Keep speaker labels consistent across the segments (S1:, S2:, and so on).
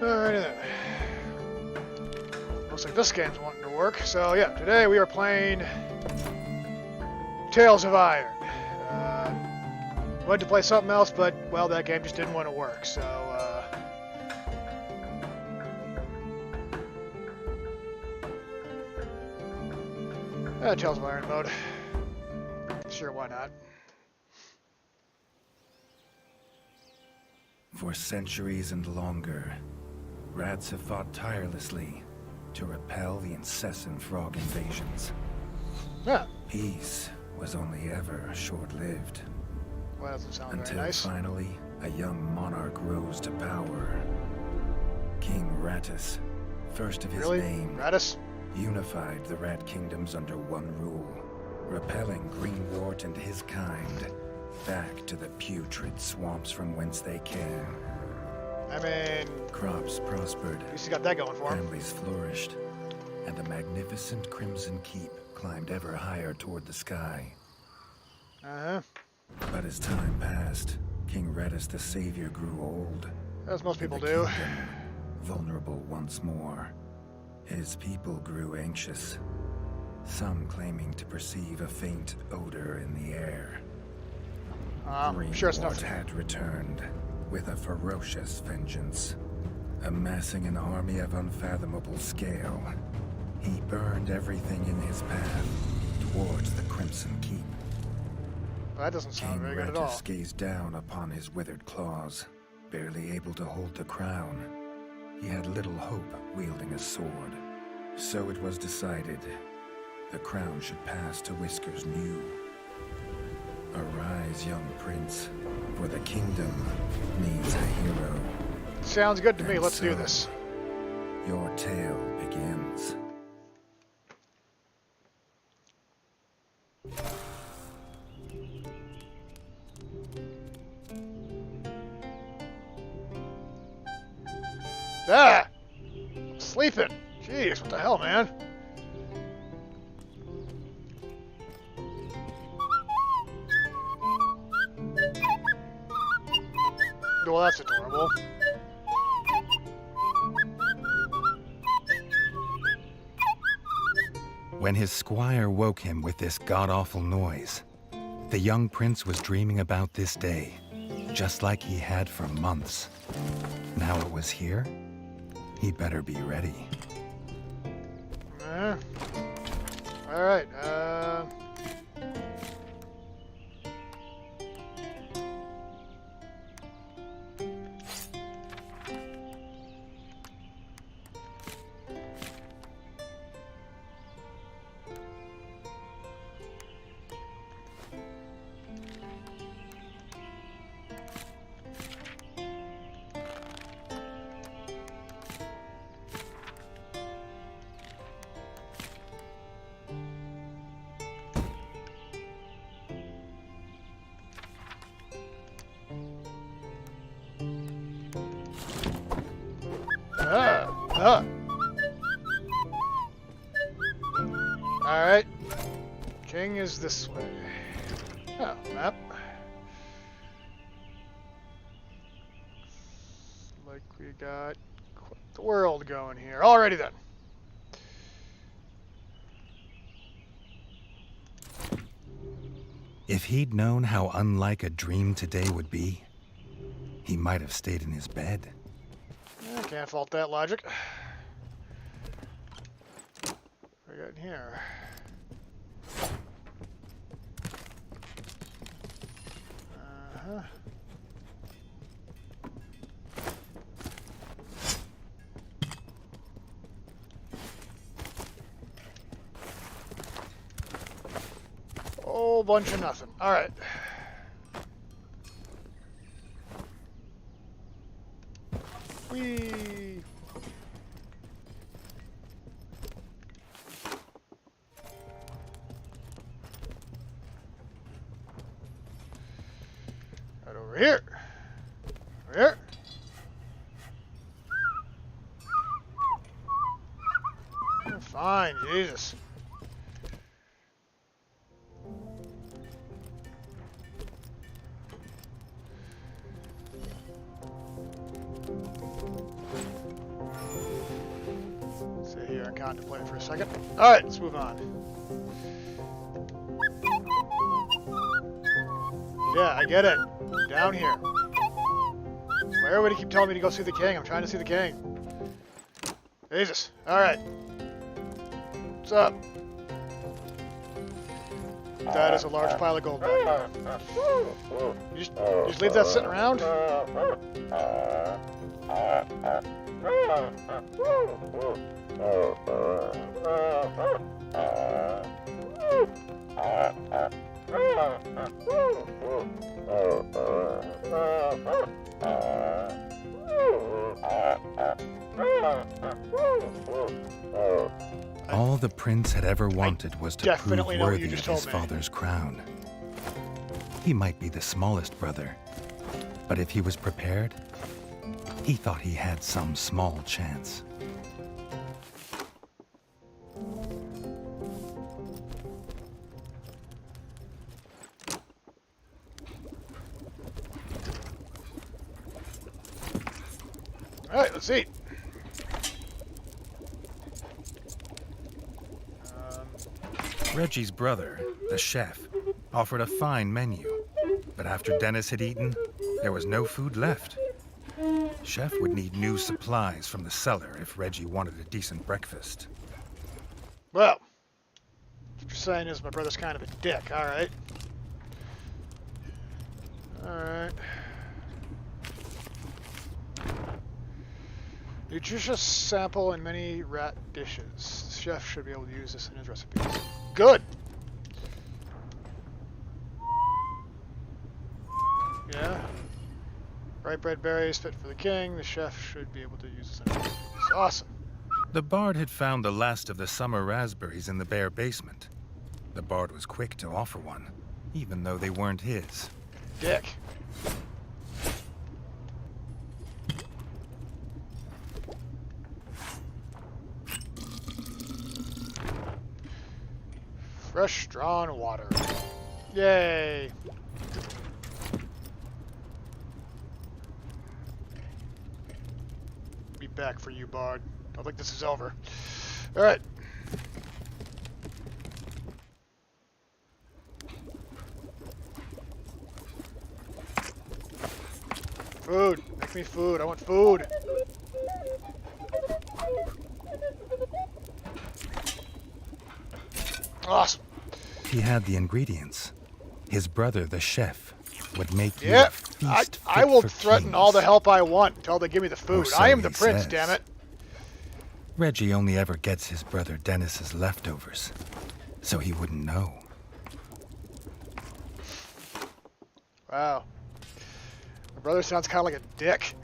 S1: Alrighty then. Looks like this game's wanting to work. So yeah, today we are playing Tales of Iron. Wanted to play something else, but well, that game just didn't want to work. So Tales of Iron mode. Sure, why not?
S2: For centuries and longer, rats have fought tirelessly to repel the incessant frog invasions.
S1: Yeah.
S2: Peace was only ever short-lived.
S1: Well, that doesn't sound
S2: Until
S1: very nice.
S2: finally, a young monarch rose to power. King Rattus, first of his name,
S1: Radis?
S2: unified the rat kingdoms under one rule, repelling Greenwort and his kind back to the putrid swamps from whence they came.
S1: I mean,
S2: Crops prospered,
S1: at least he got that going for him.
S2: families flourished, and the magnificent Crimson Keep climbed ever higher toward the sky.
S1: Uh-huh.
S2: But as time passed, King Rattus the Savior grew old.
S1: As most people
S2: and the
S1: do.
S2: kingdom vulnerable once more. His people grew anxious, some claiming to perceive a faint odor in the air.
S1: Sure it's
S2: Greenwort
S1: nothing.
S2: had returned with a ferocious vengeance. Amassing an army of unfathomable scale, he burned everything in his path towards the Crimson Keep.
S1: Well, that doesn't sound
S2: King
S1: very good at all.
S2: Rattus gazed down upon his withered claws, barely able to hold the crown. He had little hope wielding a sword. So it was decided the crown should pass to Whiskers New. Arise, young prince, for the kingdom needs a hero.
S1: Sounds good to me.
S2: And
S1: Let's do
S2: so,
S1: this.
S2: Your tale begins.
S1: Ah! I'm sleeping. Jeez, what the hell, man? Well, that's adorable.
S2: When his squire woke him with this god-awful noise, the young prince was dreaming about this day, just like he had for months. Now it was here, he better be ready.
S1: Alright, Alright. King is this way. Oh, map. Like we got quite the world going here. Alrighty then.
S2: If he'd known how unlike a dream today would be, he might have stayed in his bed.
S1: Can't fault that logic. What do we got in here? Uh-huh. Whole bunch of nothing. All right. Whee! Right over here. Over here. You're fine, Jesus. here and contemplate for a second. Alright, let's move on. Yeah, I get it. Down here. Why everybody keep telling me to go see the king? I'm trying to see the king. Jesus. Alright. What's up? That is a large pile of gold back here. You just leave that sitting around?
S2: All the prince had ever wanted was to prove
S1: definitely know what you
S2: worthy
S1: just
S2: of his
S1: told me.
S2: father's crown. He might be the smallest brother, but if he was prepared, he thought he had some small chance.
S1: Alright, let's eat.
S2: Reggie's brother, the chef, offered a fine menu, but after Dennis had eaten, there was no food left. Chef would need new supplies from the cellar if Reggie wanted a decent breakfast.
S1: Well, what you're saying is my brother's kind of a dick. Alright. Alright. Nutritious sample in many rat dishes. The chef should be able to use this in his recipes. Good! Yeah. Ripe red berries fit for the king. The chef should be able to use this in his recipes. Awesome.
S2: The bard had found the last of the summer raspberries in the bare basement. The bard was quick to offer one, even though they weren't his.
S1: Dick. Fresh drawn water. Yay. Be back for you, Bard. Don't think this is over. Alright. Food. Make me food. I want food. Awesome.
S2: He had the ingredients. His brother, the chef, would make you a
S1: Yep.
S2: feast
S1: I
S2: fit
S1: will
S2: for
S1: threaten
S2: kings.
S1: all the help I want until they give me the food.
S2: so
S1: I am the
S2: he
S1: prince,
S2: says.
S1: damn it.
S2: Reggie only ever gets his brother Dennis's leftovers, so he wouldn't know.
S1: Wow. My brother sounds kind of like a dick.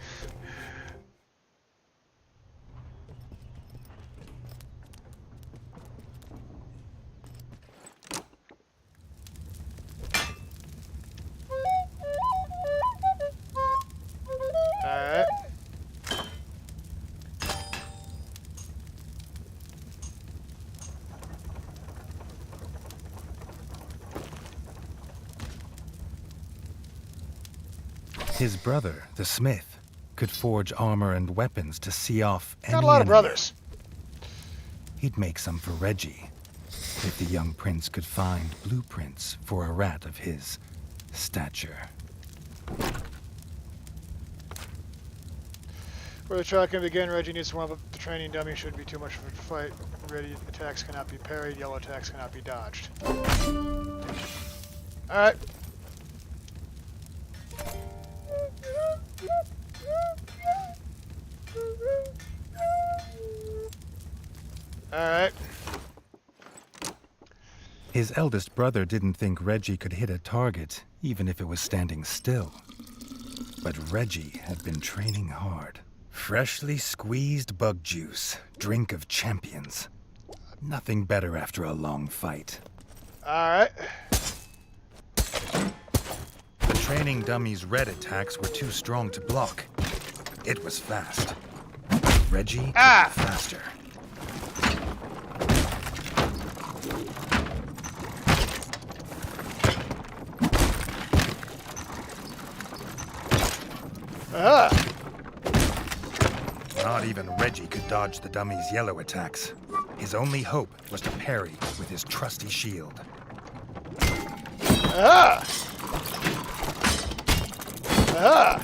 S1: Alright.
S2: His brother, the smith, could forge armor and weapons to see off any
S1: Got a lot of
S2: enemy.
S1: brothers.
S2: He'd make some for Reggie, if the young prince could find blueprints for a rat of his stature.
S1: Before the trial can begin, Reggie needs to warm up. The training dummy should be too much of a fight. Ready attacks cannot be parried. Yellow attacks cannot be dodged. Alright. Alright.
S2: His eldest brother didn't think Reggie could hit a target, even if it was standing still. But Reggie had been training hard. Freshly squeezed bug juice, drink of champions. Nothing better after a long fight.
S1: Alright.
S2: The training dummy's red attacks were too strong to block. It was fast. Reggie faster.
S1: Ah!
S2: Not even Reggie could dodge the dummy's yellow attacks. His only hope was to parry with his trusty shield.
S1: Ah! Ah!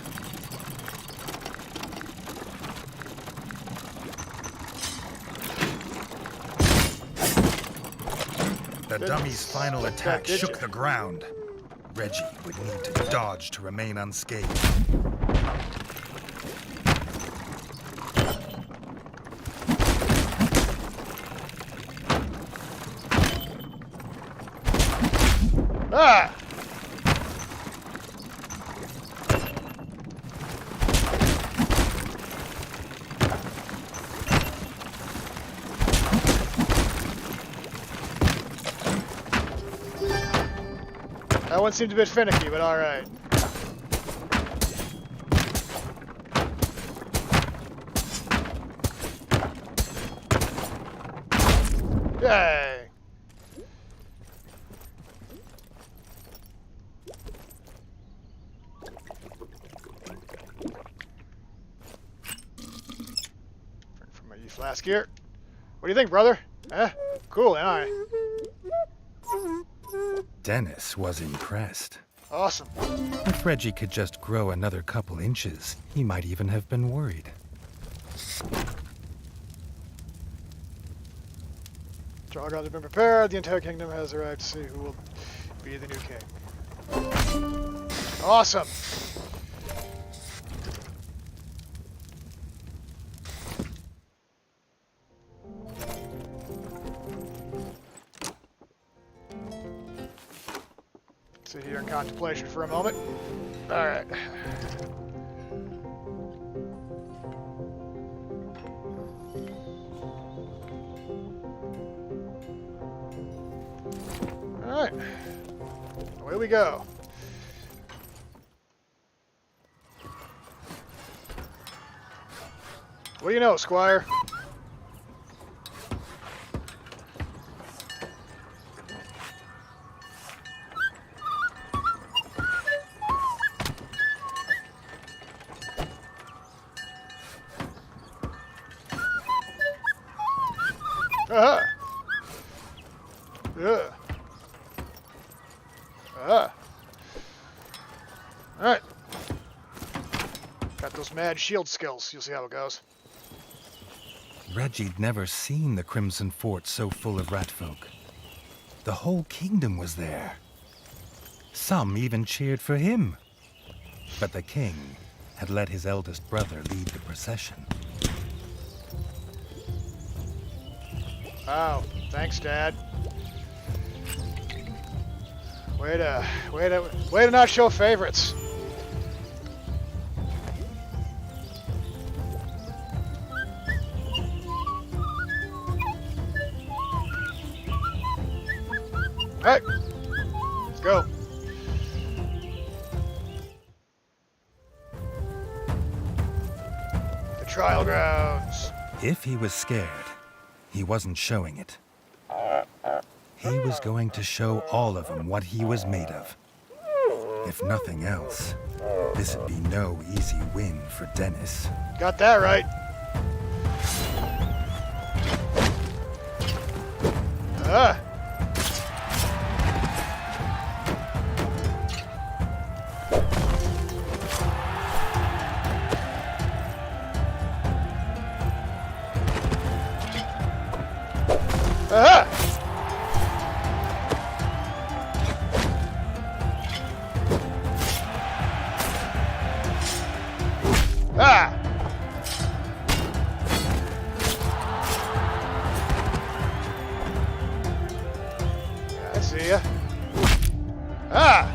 S2: The dummy's final attack shook the ground. Reggie would need to dodge to remain unscathed.
S1: Ah! That one seemed a bit finicky, but all right. Yay! From my flask here. What do you think, brother? Eh? Cool, ain't I?
S2: Dennis was impressed.
S1: Awesome.
S2: If Reggie could just grow another couple inches, he might even have been worried.
S1: Draw gods have been prepared. The entire kingdom has arrived to see who will be the new king. Awesome. Sit here in contemplation for a moment. All right. All right. Away we go. What do you know, Squire? Uh-huh. Yeah. Alright. Got those mad shield skills. You'll see how it goes.
S2: Reggie'd never seen the Crimson Fort so full of ratfolk. The whole kingdom was there. Some even cheered for him. But the king had let his eldest brother lead the procession.
S1: Wow. Thanks, Dad. Way to not show favorites. Alright, let's go. The trial grounds.
S2: If he was scared, he wasn't showing it. He was going to show all of them what he was made of. If nothing else, this'd be no easy win for Dennis.
S1: Got that right. Ah. Aha! Ah! I see ya. Ah!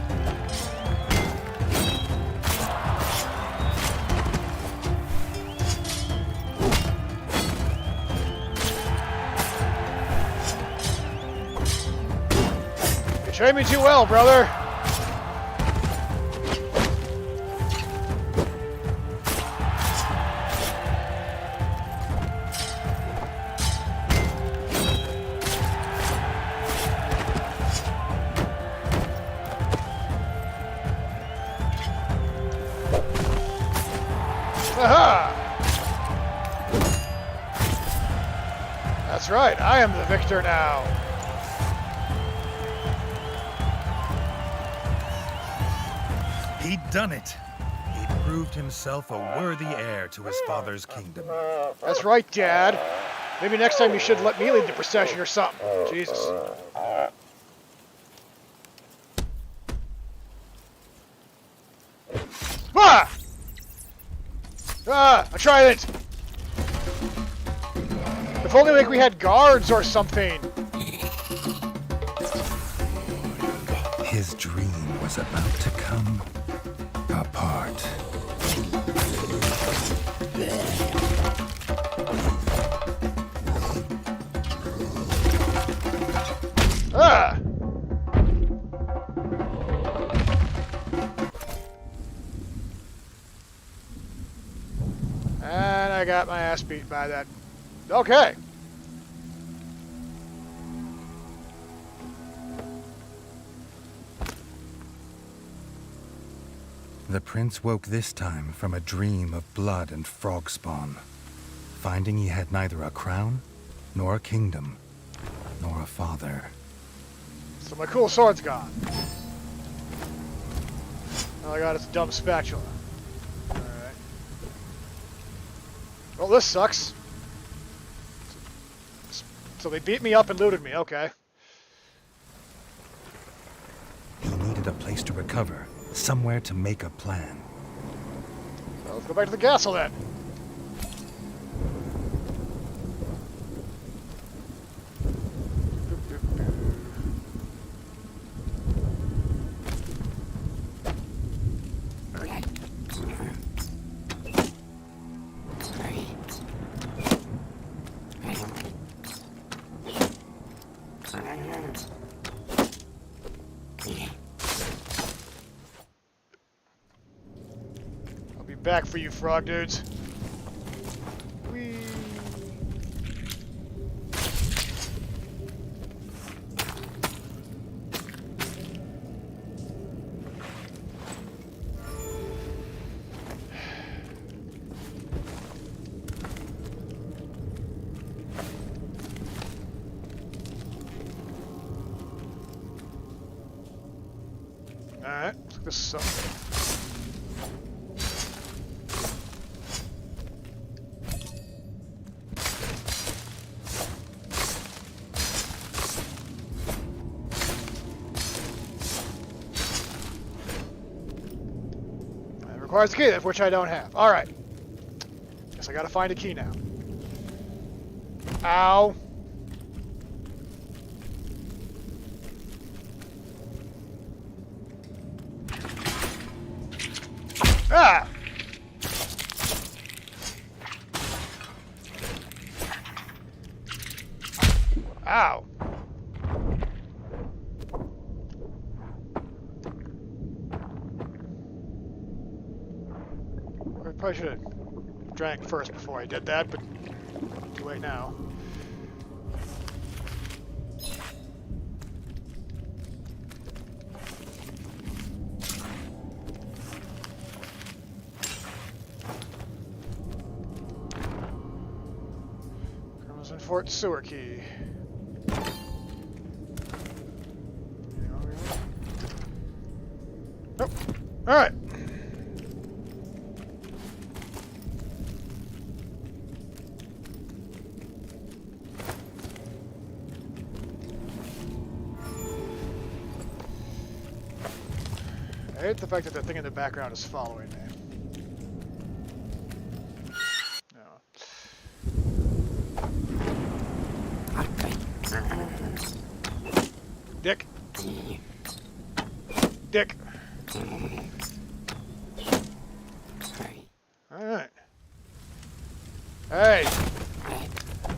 S1: You trained me too well, brother. Aha! That's right, I am the victor now.
S2: He'd done it. He'd proved himself a worthy heir to his father's kingdom.
S1: That's right, Dad. Maybe next time you should let me lead the procession or something. Jesus. Ah! Ah! I tried it! If only like we had guards or something.
S2: His dream was about to come apart.
S1: Ah! And I got my ass beat by that. Okay.
S2: The prince woke this time from a dream of blood and frog spawn, finding he had neither a crown, nor a kingdom, nor a father.
S1: So my cool sword's gone. All I got is a dumb spatula. Alright. Well, this sucks. So they beat me up and looted me, okay.
S2: He needed a place to recover, somewhere to make a plan.
S1: Well, let's go back to the castle then. I'll be back for you, frog dudes. Whee. Alright, let's look this up. It requires a key, which I don't have. Alright. Guess I gotta find a key now. Ow. Ah! Ow. I probably should have drank first before I did that, but too late now. Crimson Fort sewer key. Nope. All right. I hate the fact that the thing in the background is following me. Dick. Dick. Alright. Hey.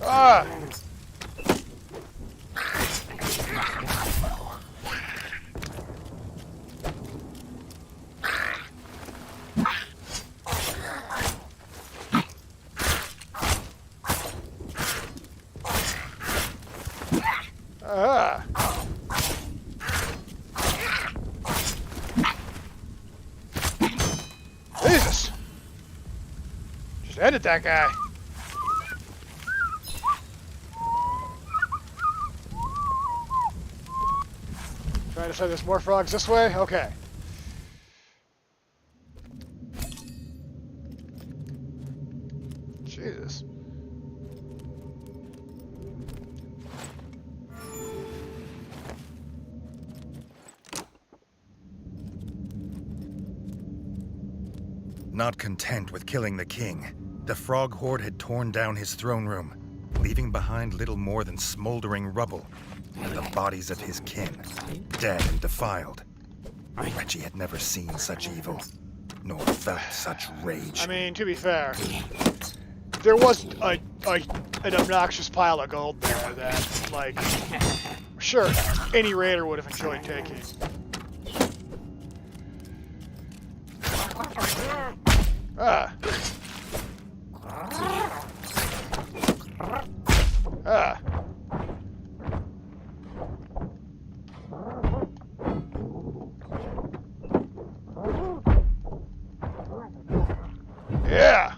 S1: Ah! Ah! Jesus! Just ended that guy. Trying to say there's more frogs this way? Okay. Jesus.
S2: Not content with killing the king, the frog horde had torn down his throne room, leaving behind little more than smoldering rubble and the bodies of his kin, dead and defiled. Reggie had never seen such evil, nor felt such rage.
S1: I mean, to be fair, there was an obnoxious pile of gold there that, like, sure, any raider would have enjoyed taking. Ah. Ah. Yeah.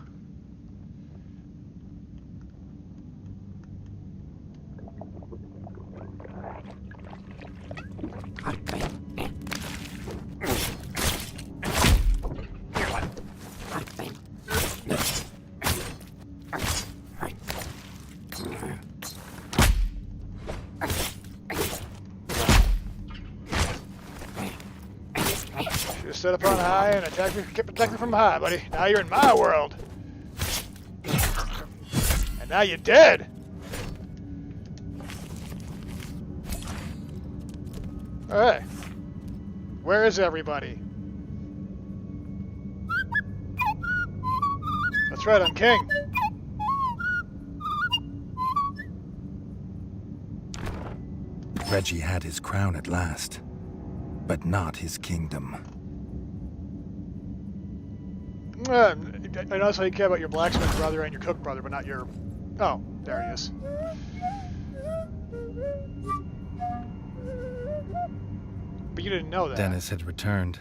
S1: Should have stood up on high and protect me from high, buddy. Now you're in my world. And now you're dead. Alright. Where is everybody? That's right, I'm king.
S2: Reggie had his crown at last, but not his kingdom.
S1: I notice how you care about your blacksmith brother and your cook brother, but not your... Oh, there he is. But you didn't know that.
S2: Dennis had returned,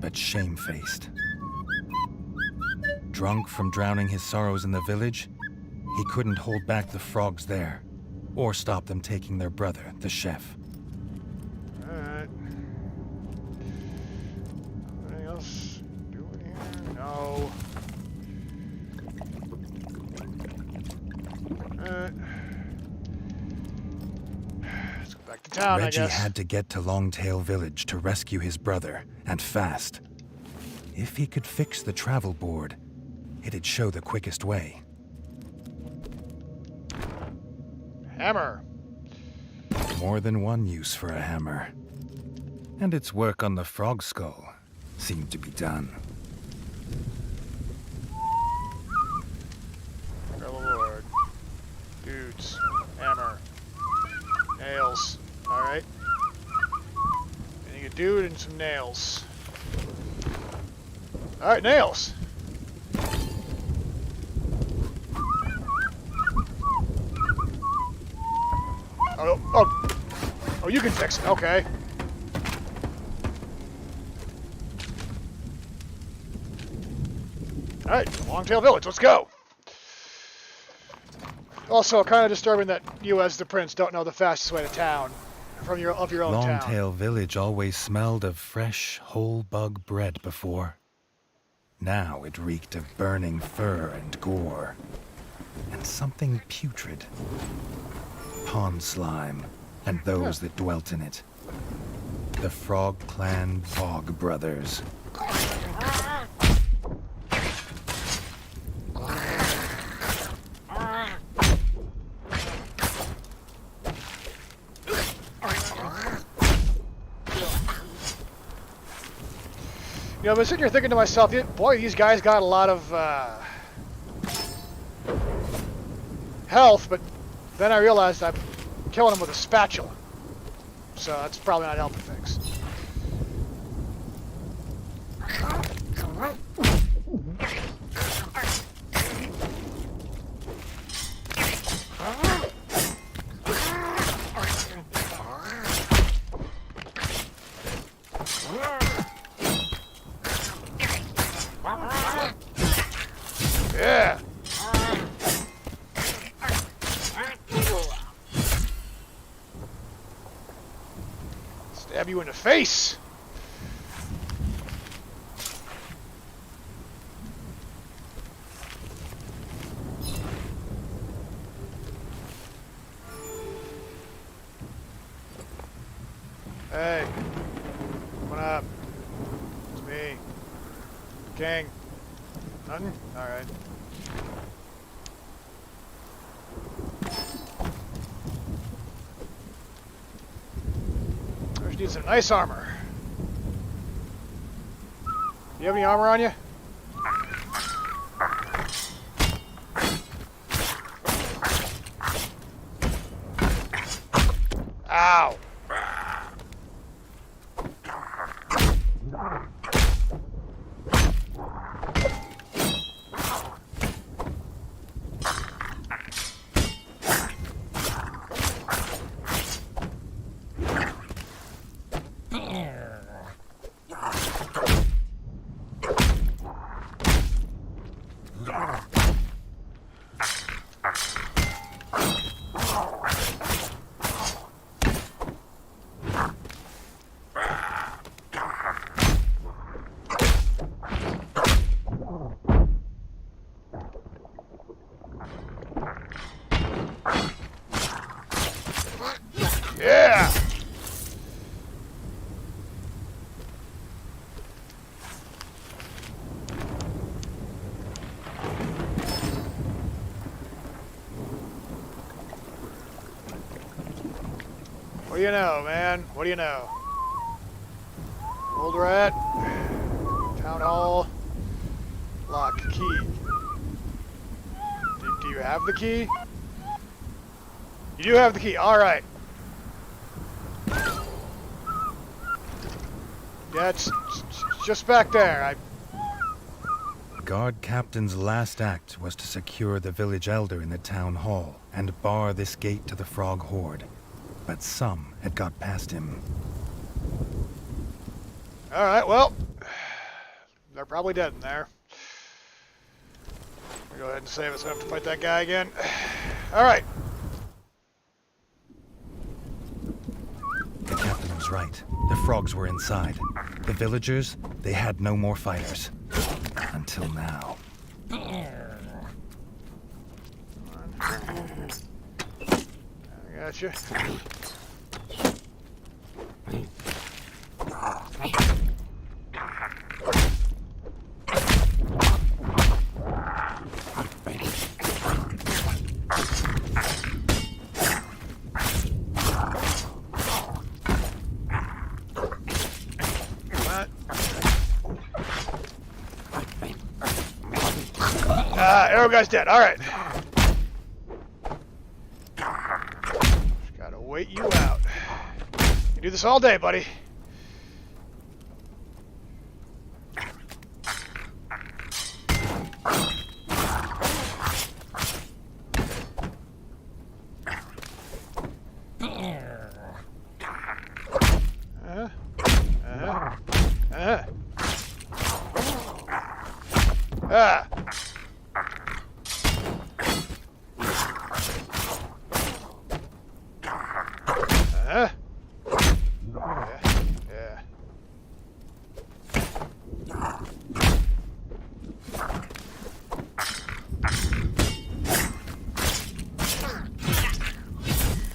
S2: but shamefaced. Drunk from drowning his sorrows in the village, he couldn't hold back the frogs there, or stop them taking their brother, the chef.
S1: Alright. Anything else doing here? No. Alright. Let's go back to town,
S2: Reggie
S1: I guess.
S2: had to get to Longtail Village to rescue his brother, and fast. If he could fix the travel board, it'd show the quickest way.
S1: Hammer.
S2: More than one use for a hammer. And its work on the frog skull seemed to be done.
S1: Lord. Dudes. Hammer. Nails. Alright. Getting a dude and some nails. Alright, nails. Oh, you can fix it. Okay. All right, Longtail Village. Let's go. Also, kind of disturbing that you, as the prince, don't know the fastest way to town of your own town.
S2: Longtail Village always smelled of fresh, whole bug bread before. Now it reeked of burning fur and gore, and something putrid. Pond slime, and those that dwelt in it. The Frog Clan Bog Brothers.
S1: You know, I've been sitting here thinking to myself, boy, these guys got a lot of health, but then I realized I'm killing them with a spatula. So that's probably not helping things. Yeah. Stab you in the face! Hey, what up? It's me, King. Nothing? Alright. I just need some nice armor. Do you have any armor on you? Ow! Yeah! What do you know, man? What do you know? Old rat. Town hall. Lock. Key. Do you have the key? You do have the key. All right. Yeah, it's just back there.
S2: The guard captain's last act was to secure the village elder in the town hall and bar this gate to the frog horde. But some had got past him.
S1: All right, well, they're probably dead in there. Go ahead and save us. I have to fight that guy again. All right.
S2: The captain was right. The frogs were inside. The villagers, they had no more fighters. Until now.
S1: I gotcha. Arrow guy's dead. All right. Just gotta wait you out. You do this all day, buddy. Ah.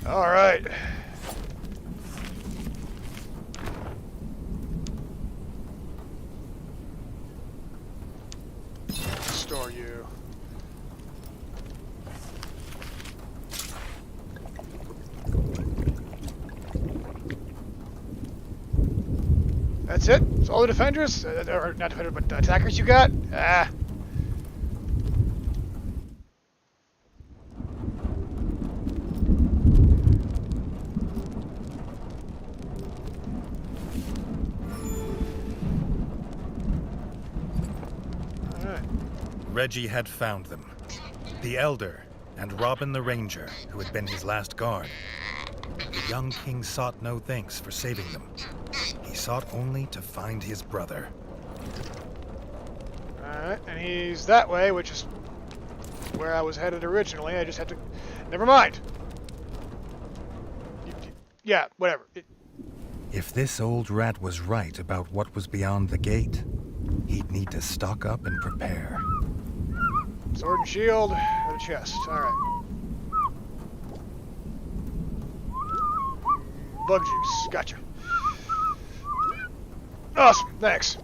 S1: All right. Store you. That's it? That's all the defenders? Or not defenders, but attackers you got? Ah.
S2: Reggie had found them. The Elder and Robin the Ranger, who had been his last guard. The young king sought no thanks for saving them. He sought only to find his brother.
S1: Alright, and he's that way, which is where I was headed originally. I just had to... Never mind! Yeah, whatever.
S2: If this old rat was right about what was beyond the gate, he'd need to stock up and prepare.
S1: Sword and shield, and a chest. Alright. Bug juice. Gotcha. Awesome. Thanks.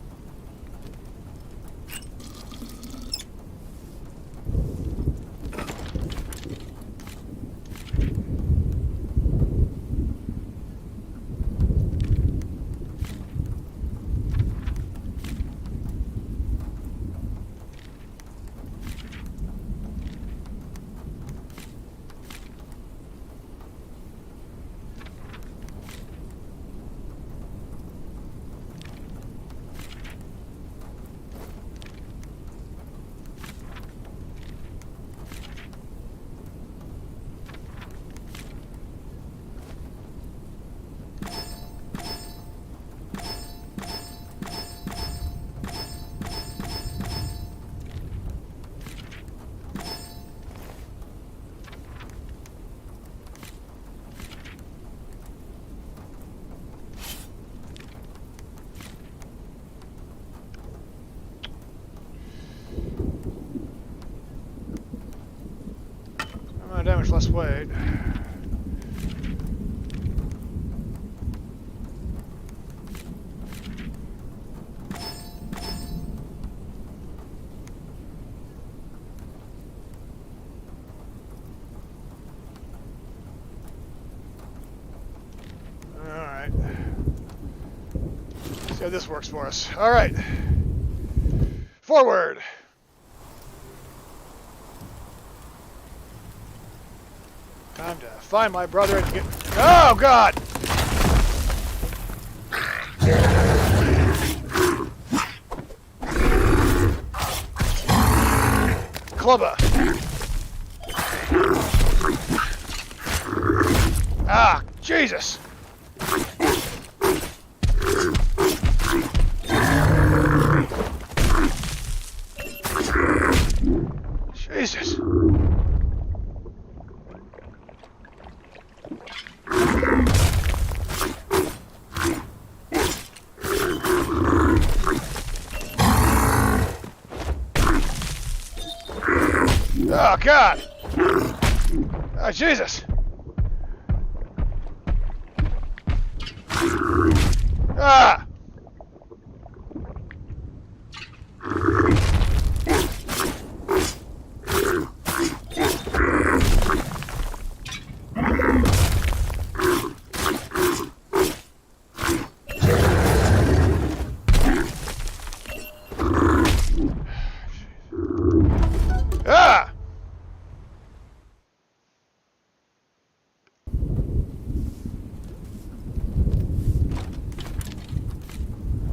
S1: Damage, less weight. Alright. See how this works for us. Alright. Forward! Time to find my brother and get... Oh, God! Clubber! Ah, Jesus! Jesus! Oh, God! Oh, Jesus! Ah! Ah!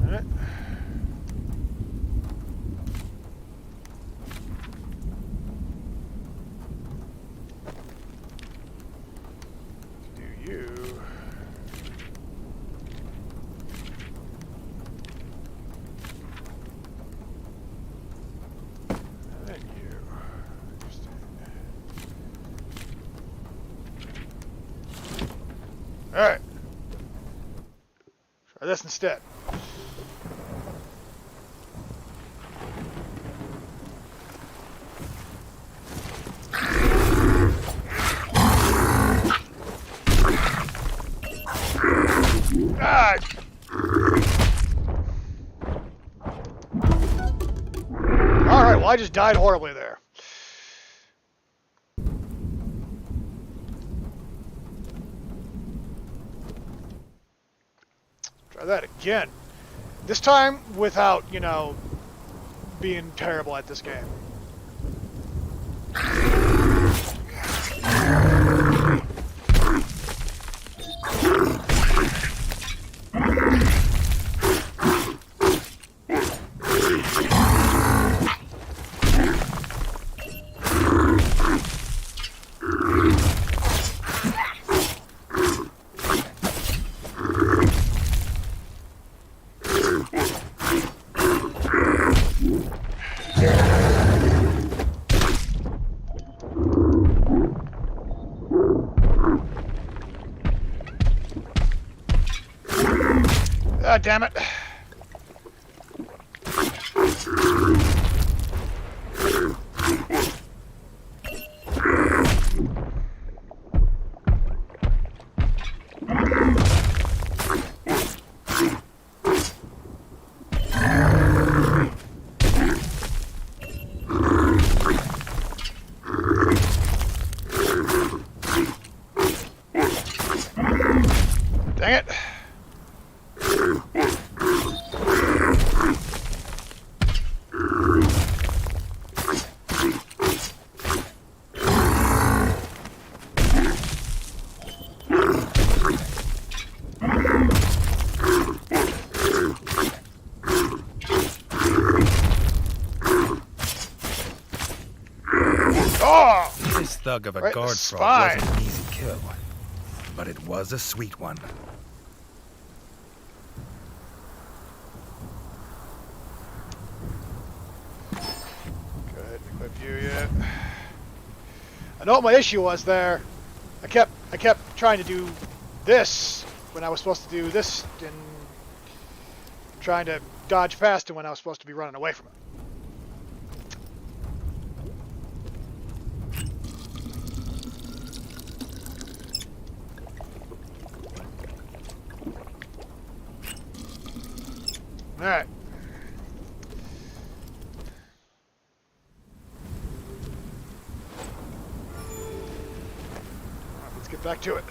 S1: Alright. Do you... And you. Interesting. Alright. Try this instead. Ah! Alright, well I just died horribly there. Try that again. This time without, you know, being terrible at this game. Ah, damn it. Dang it. Oh!
S2: This thug of a
S1: Right in the
S2: guard frog
S1: spine.
S2: wasn't an easy kill, but it was a sweet one.
S1: Go ahead and equip you yet. I know what my issue was there. I kept trying to do this when I was supposed to do this, and trying to dodge past it when I was supposed to be running away from it. All right. Let's get back to it.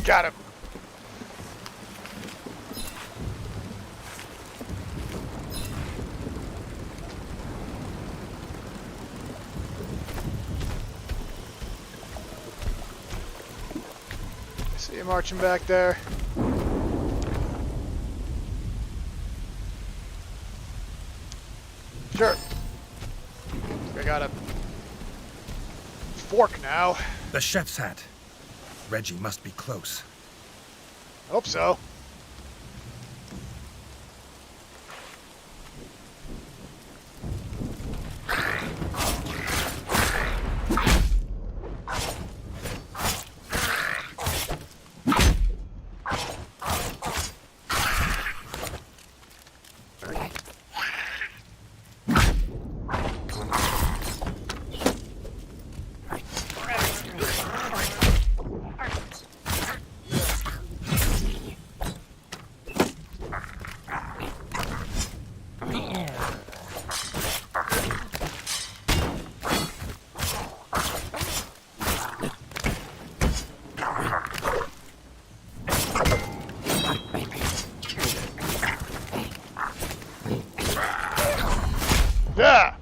S1: Got him. See you marching back there. Sure. I got a fork now.
S2: The chef's hat. Reggie must be close.
S1: Hope so. Yeah.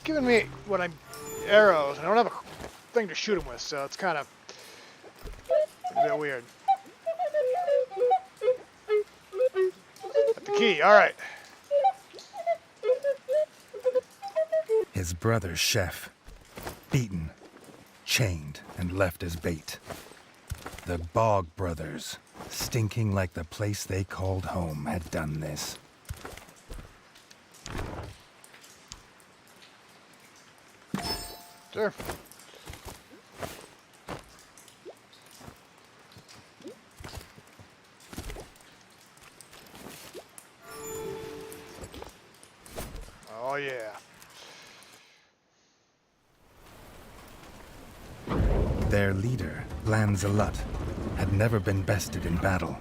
S1: giving me what I'm arrows. I don't have a thing to shoot him with, so it's kind of a bit weird. Got the key. All right.
S2: His brother's chef, beaten, chained, and left as bait. The Bog brothers, stinking like the place they called home, had done this.
S1: Sure. Oh yeah.
S2: Their leader, Lancelot, had never been bested in battle.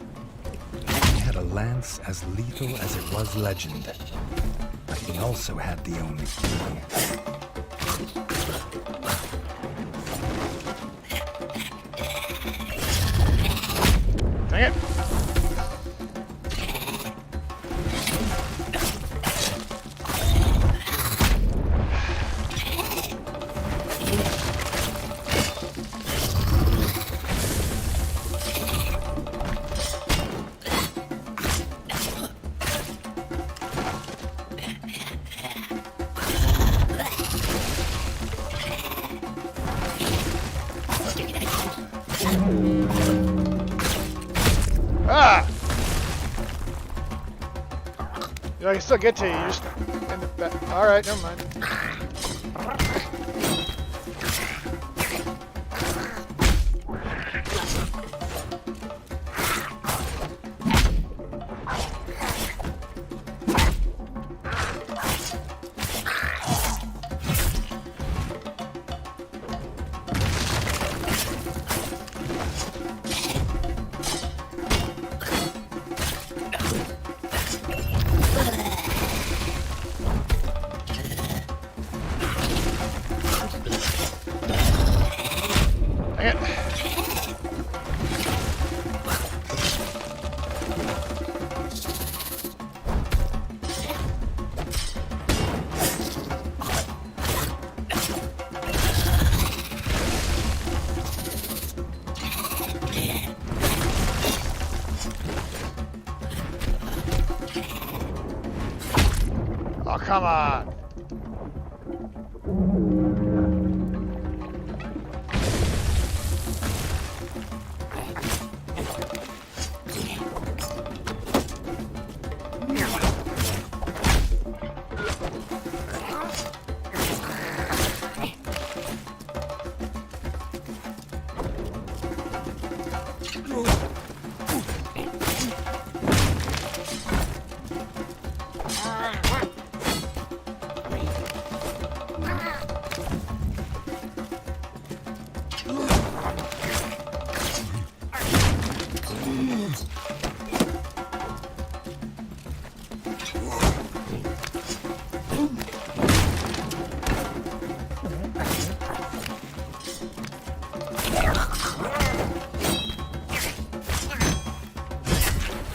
S2: He had a lance as lethal as it was legend. But he also had the only key.
S1: Dang it. Ah! You know, I can still get to you. You're just in the back. All right, never mind. Dang it. Oh, come on.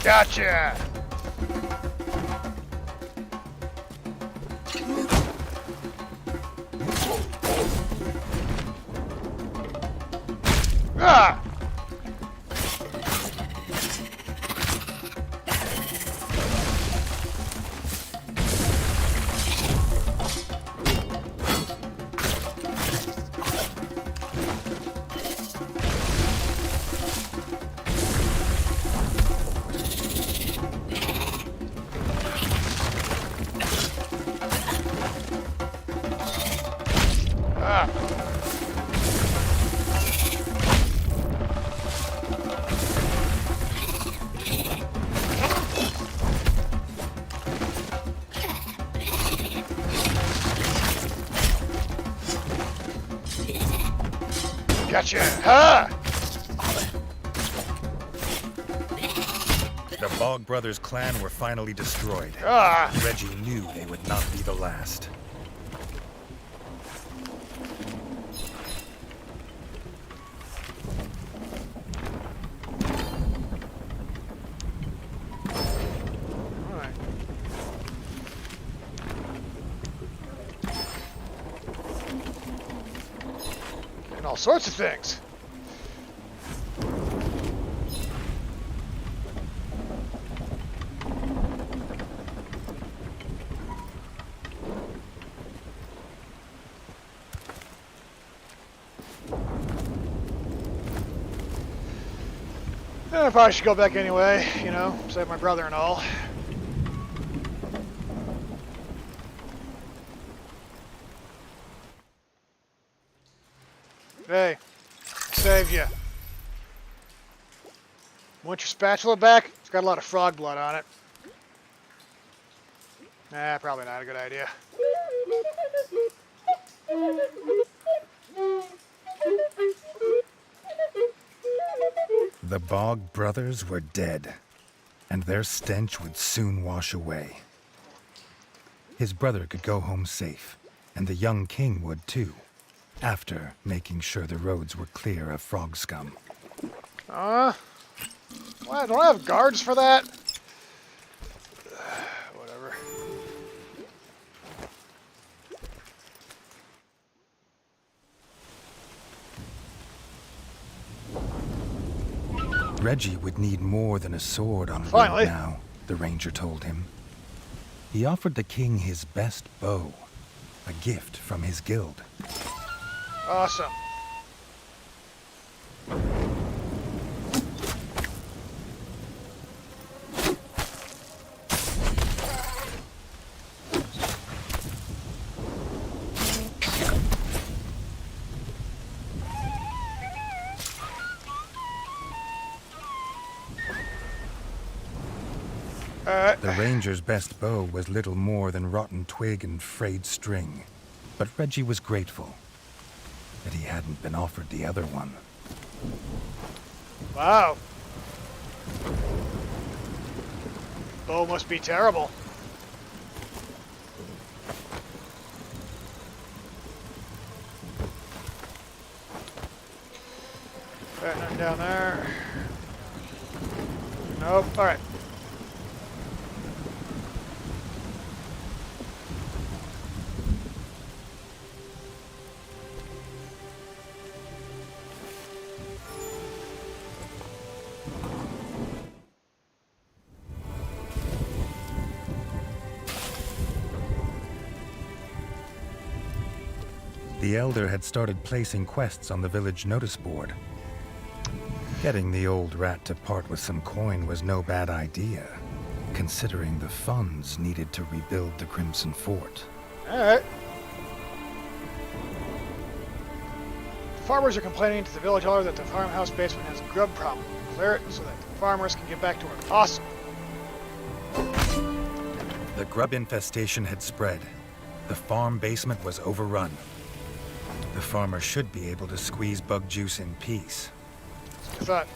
S1: Gotcha! Ah! Ah! Gotcha! Ha!
S2: The Bog brothers' clan were finally destroyed.
S1: Ah!
S2: Reggie knew they would not be the last.
S1: Alright. All sorts of things. I probably should go back anyway, you know, save my brother and all. Hey, saved you. Want your spatula back? It's got a lot of frog blood on it. Nah, probably not a good idea.
S2: The Bog brothers were dead, and their stench would soon wash away. His brother could go home safe, and the young king would too, after making sure the roads were clear of frog scum.
S1: What? Don't I have guards for that? Whatever.
S2: Reggie would need more than a sword on the
S1: Finally.
S2: road now, the ranger told him. He offered the king his best bow, a gift from his guild.
S1: Awesome.
S2: The ranger's best bow was little more than rotten twig and frayed string, but Reggie was grateful that he hadn't been offered the other one.
S1: Wow. Bow must be terrible. Alright, nothing down there. Nope. Alright.
S2: The elder had started placing quests on the village notice board. Getting the old rat to part with some coin was no bad idea, considering the funds needed to rebuild the Crimson Fort.
S1: Alright. The farmers are complaining to the village elder that the farmhouse basement has a grub problem. Clear it so that the farmers can get back to work. Awesome.
S2: The grub infestation had spread. The farm basement was overrun. The farmer should be able to squeeze bug juice in peace.
S1: That's what I thought.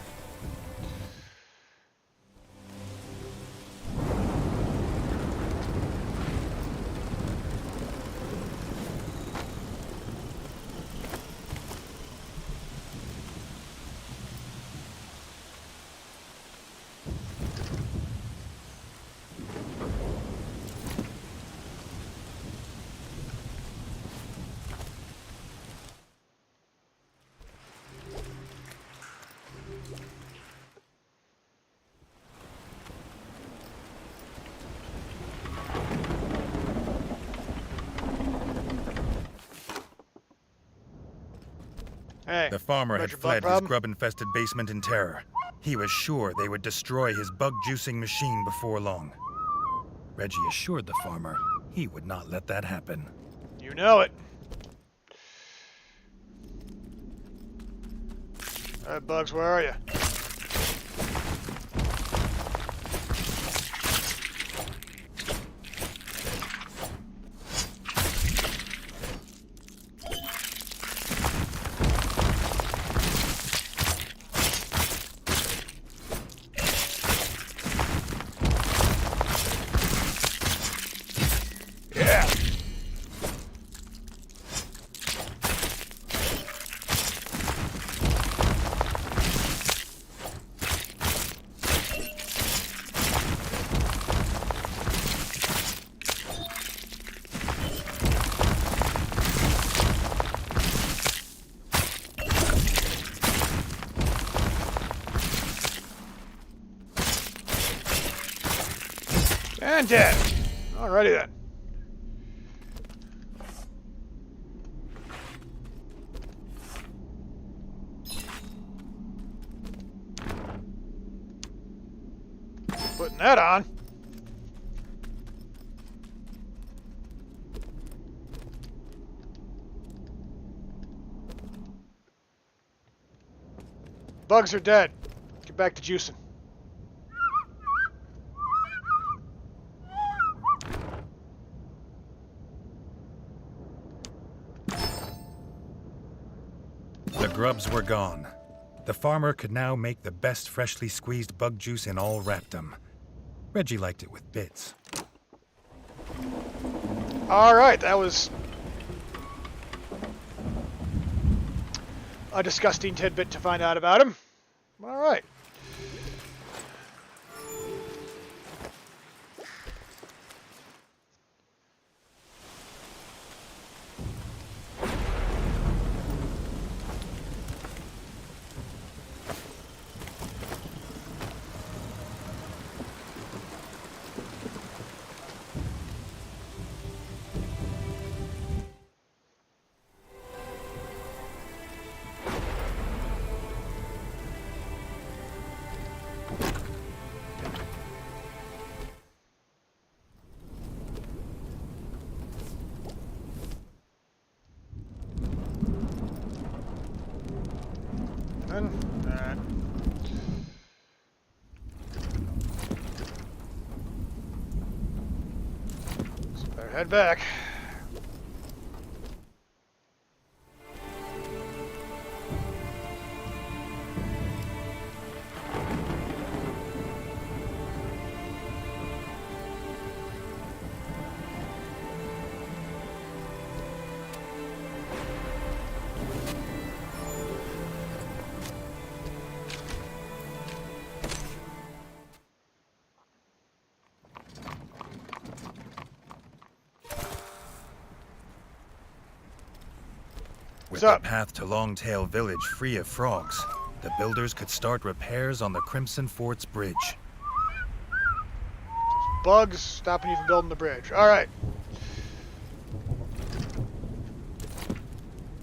S1: Hey,
S2: The farmer
S1: about
S2: had
S1: your bug
S2: fled his
S1: problem?
S2: grub-infested basement in terror. He was sure they would destroy his bug-juicing machine before long. Reggie assured the farmer he would not let that happen.
S1: You know it. Alright, Bugs, where are you? Yeah. And dead. Alrighty then. Putting that on. Bugs are dead. Get back to juicing.
S2: The grubs were gone. The farmer could now make the best freshly squeezed bug juice in all Raptum. Reggie liked it with bits.
S1: Alright, that was a disgusting tidbit to find out about him. Alright. Alright. So better head back.
S2: With
S1: What's
S2: the
S1: up?
S2: path to Longtail Village free of frogs, the builders could start repairs on the Crimson Fort's bridge.
S1: Bugs stopping you from building the bridge. Alright.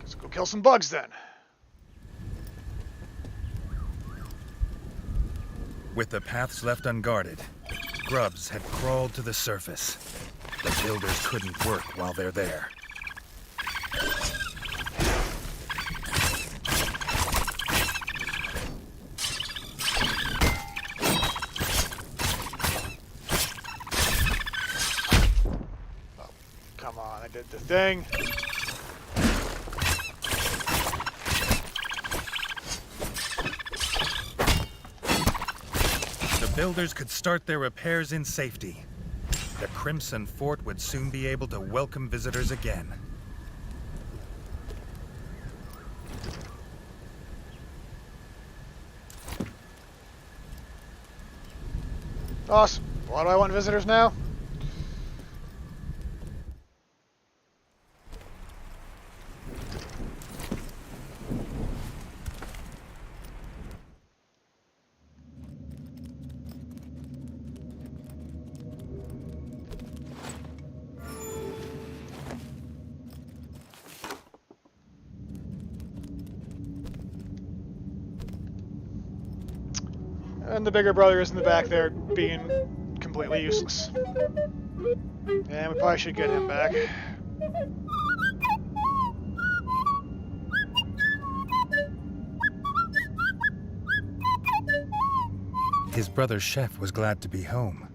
S1: Let's go kill some bugs then.
S2: With the paths left unguarded, grubs had crawled to the surface. The builders couldn't work while they're there.
S1: Come on, I did the thing.
S2: The builders could start their repairs in safety. The Crimson Fort would soon be able to welcome visitors again.
S1: Awesome. Why do I want visitors now? And the bigger brother is in the back there being completely useless. And we probably should get him back.
S2: His brother Chef was glad to be home,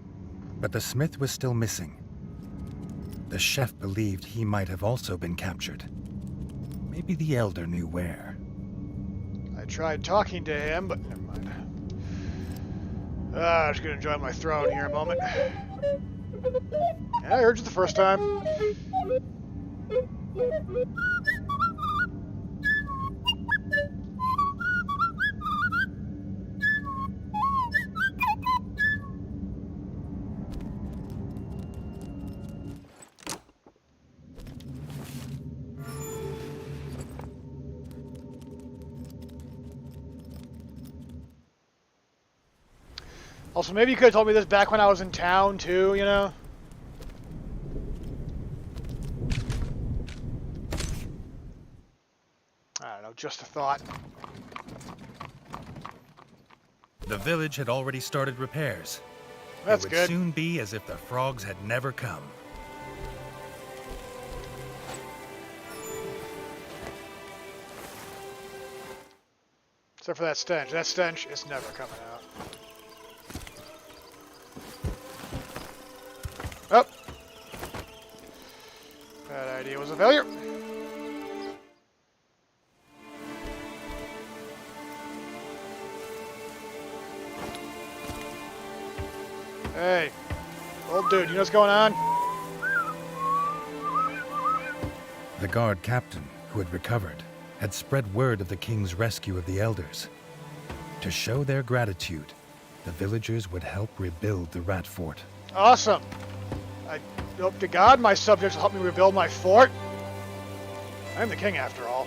S2: but the smith was still missing. The chef believed he might have also been captured. Maybe the elder knew where.
S1: I tried talking to him, but never mind. I'm just gonna enjoy my throne here a moment. Yeah, I heard you the first time. Also, maybe you could have told me this back when I was in town, too, you know? I don't know, just a thought.
S2: The village had already started repairs.
S1: That's
S2: it would
S1: good.
S2: soon be as if the frogs had never come.
S1: Except for that stench. That stench is never coming out. Oh! That idea was a failure. Hey, old dude, you know what's going on?
S2: The guard captain, who had recovered, had spread word of the king's rescue of the elders. To show their gratitude, the villagers would help rebuild the rat fort.
S1: Awesome. I hope to God my subjects will help me rebuild my fort. I'm the king after all.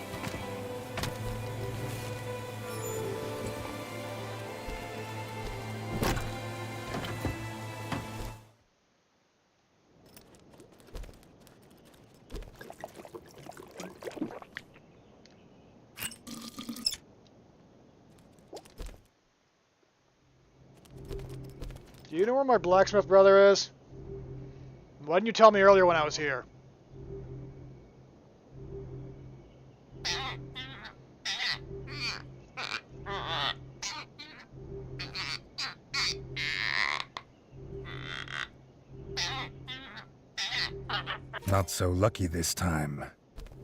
S1: Do you know where my blacksmith brother is? Why didn't you tell me earlier when I was here?
S2: Not so lucky this time.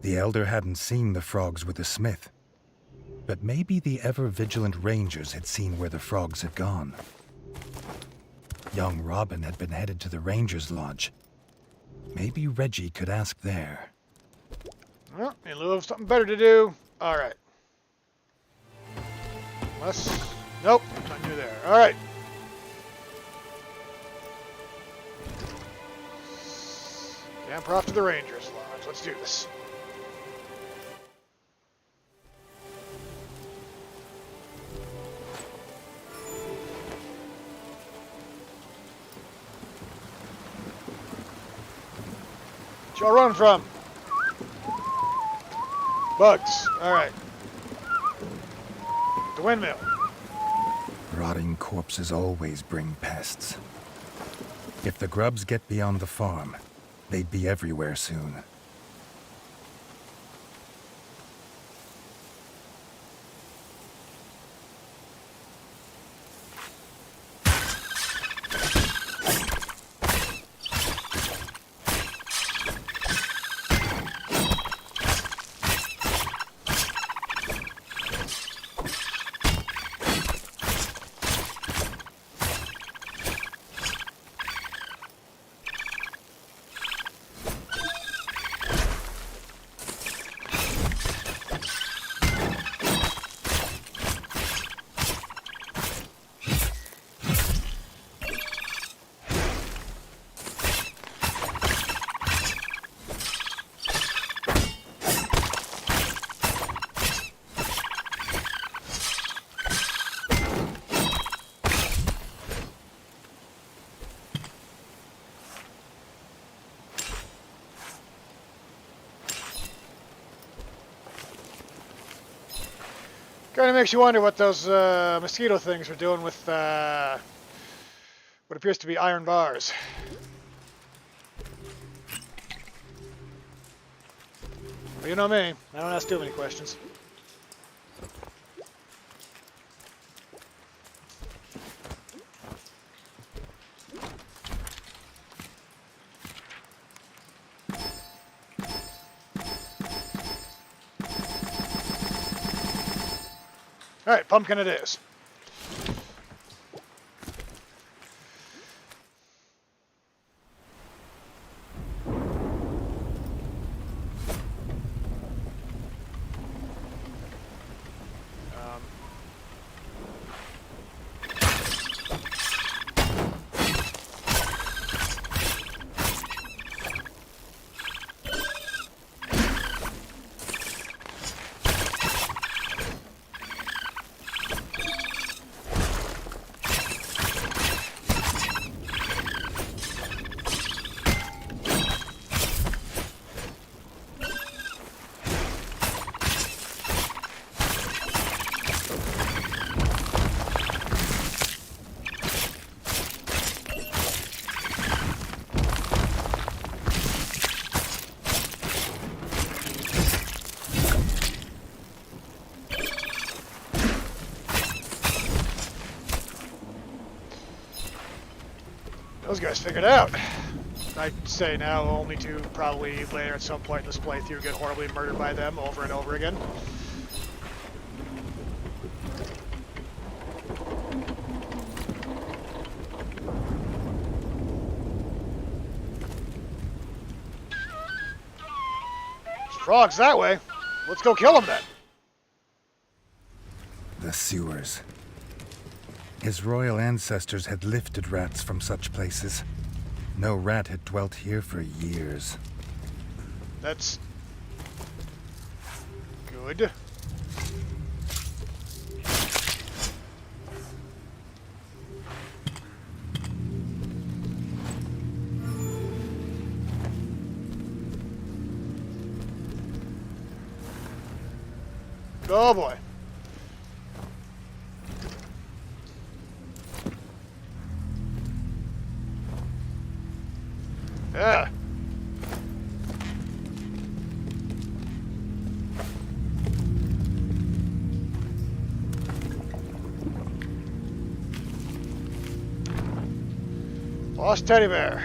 S2: The elder hadn't seen the frogs with the smith. But maybe the ever-vigilant rangers had seen where the frogs had gone. Young Robin had been headed to the ranger's lodge. Maybe Reggie could ask there.
S1: Well, in lieu of something better to do, alright. Unless... Nope, not new there. Alright. Camp off to the ranger's lodge. Let's do this. What y'all running from? Bugs. Alright. The windmill.
S2: Rotting corpses always bring pests. If the grubs get beyond the farm, they'd be everywhere soon.
S1: Kind of makes you wonder what those mosquito things are doing with what appears to be iron bars. But you know me, I don't ask too many questions. Alright, pumpkin it is. Those guys figured it out. I'd say now only to probably later at some point in this playthrough get horribly murdered by them over and over again. There's frogs that way. Let's go kill them then.
S2: The sewers. His royal ancestors had lifted rats from such places. No rat had dwelt here for years.
S1: That's good. Oh boy. Yeah. Lost teddy bear.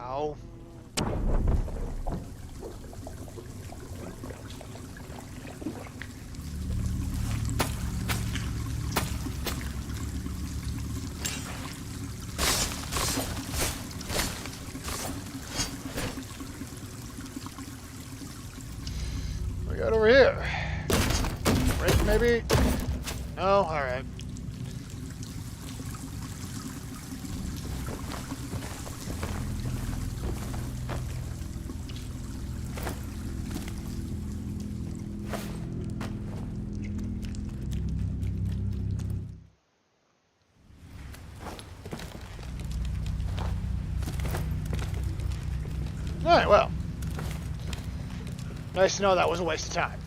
S1: Ow. We got over here. Right, maybe? No? Alright. Alright, well. Nice to know that was a waste of time.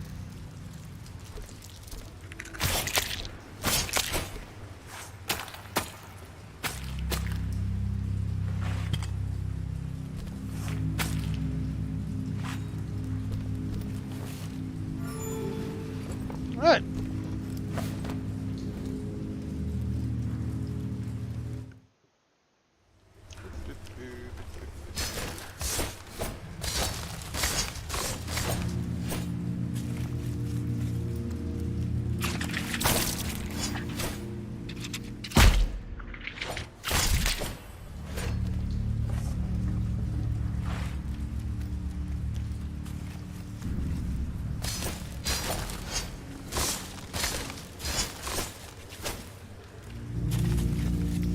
S1: Alright.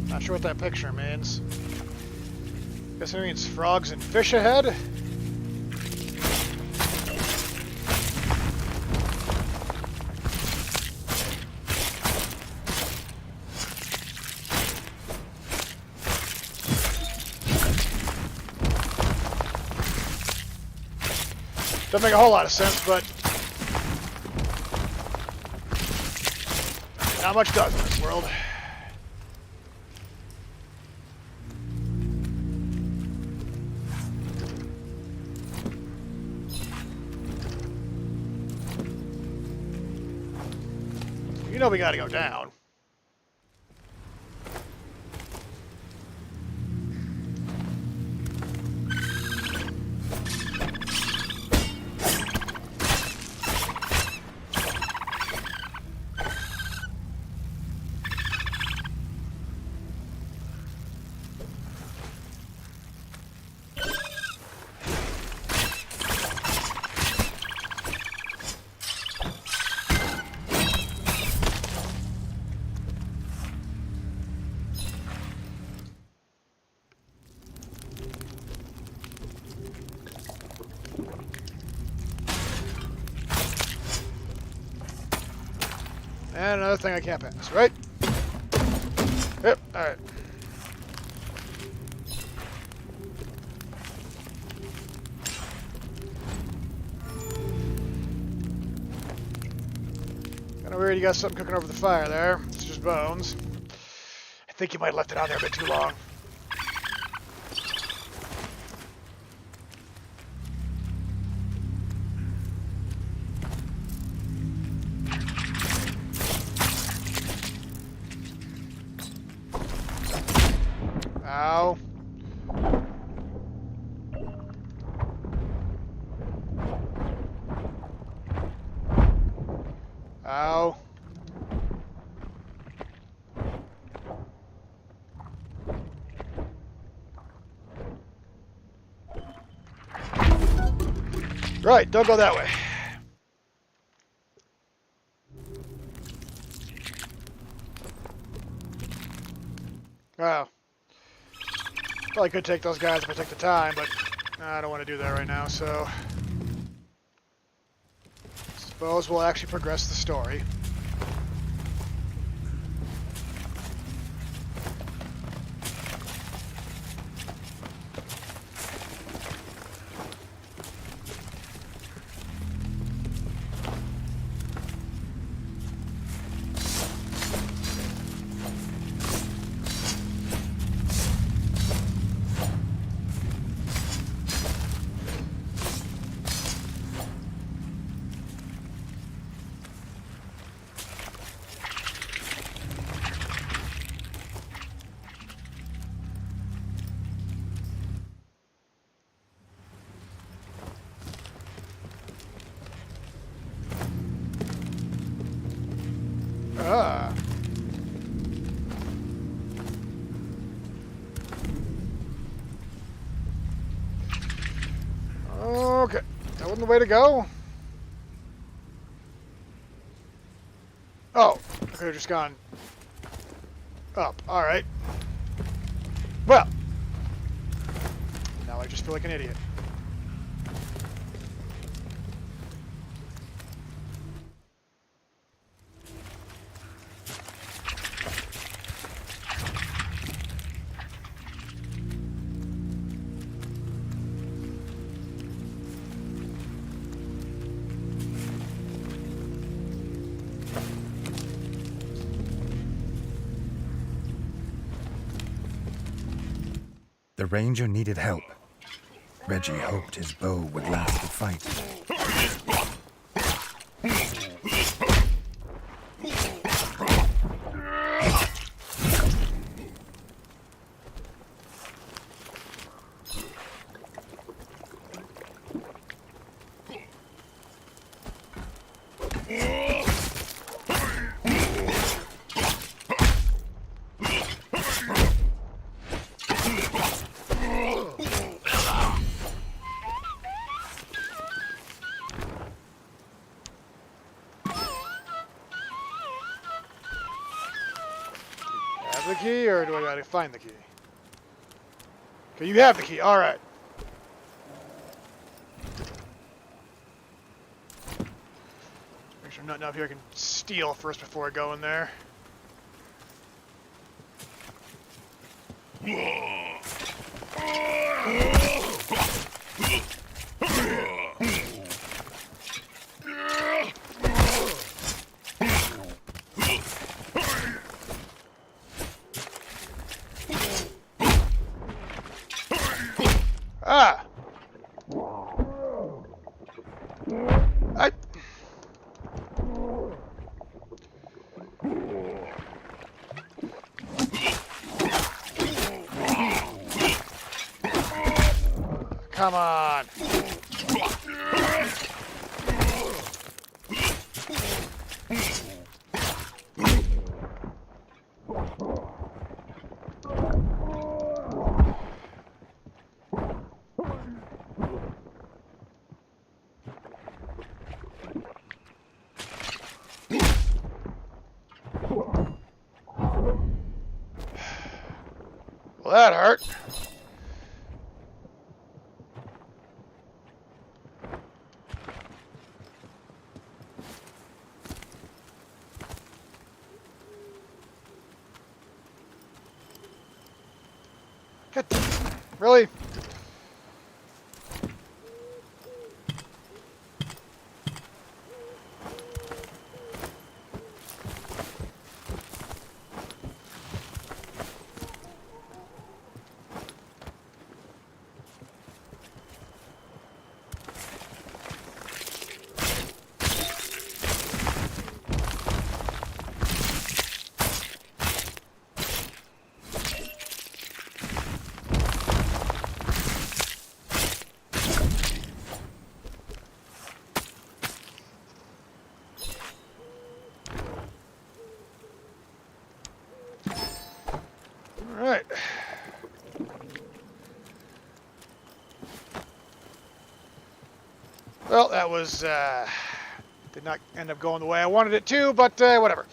S1: Not sure what that picture means. Guess it means frogs and fish ahead. Doesn't make a whole lot of sense, but not much does in this world. You know we gotta go down. And another thing I can't pass, right? Yep, alright. Kinda weird you got something cooking over the fire there. It's just bones. I think you might have left it on there a bit too long. Ow. Ow. Right, don't go that way. Wow. Probably could take those guys if I took the time, but I don't want to do that right now, so... Suppose we'll actually progress the story. Ah. Okay, that wasn't the way to go. Oh, I could have just gone up. All right. Well, now I just feel like an idiot.
S2: The ranger needed help. Reggie hoped his bow would last the fight.
S1: Have the key, or do I gotta find the key? Okay, you have the key. All right. Make sure nothing up here I can steal first before I go in there. Ah! Come on! Well, that hurt. God, really? Well, that was, did not end up going the way I wanted it to, but whatever.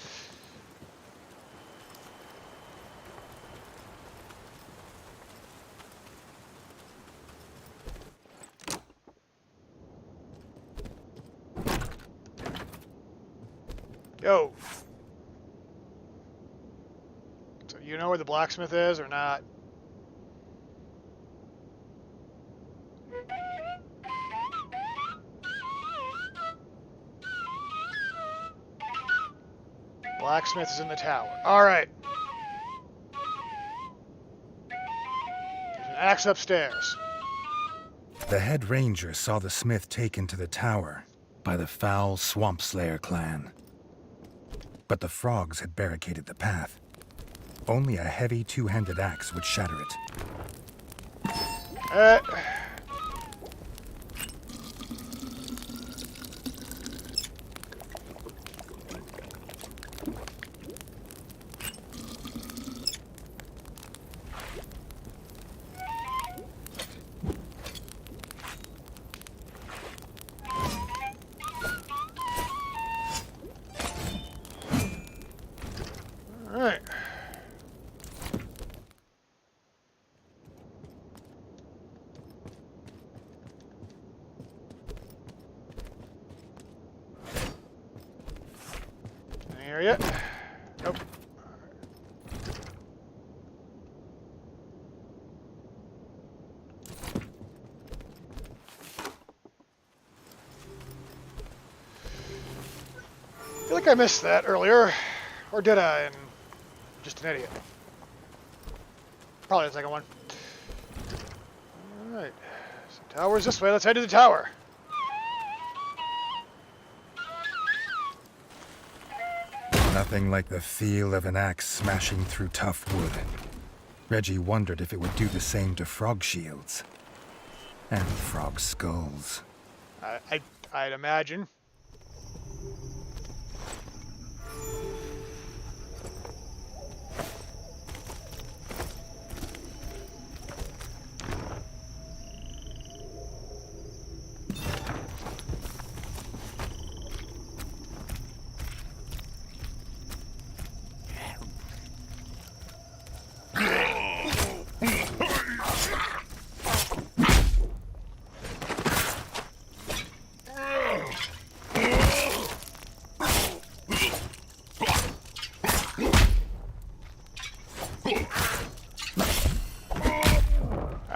S1: Yo. So you know where the blacksmith is or not? Blacksmith is in the tower. Alright. There's an axe upstairs.
S2: The head ranger saw the smith taken to the tower by the foul Swamp Slayer clan. But the frogs had barricaded the path. Only a heavy two-handed axe would shatter it.
S1: Alright. There yet? Nope. I feel like I missed that earlier. Or did I? And just an idiot. Probably the second one. Alright. So tower's this way. Let's head to the tower.
S2: Nothing like the feel of an axe smashing through tough wood. Reggie wondered if it would do the same to frog shields. And frog skulls.
S1: I'd imagine.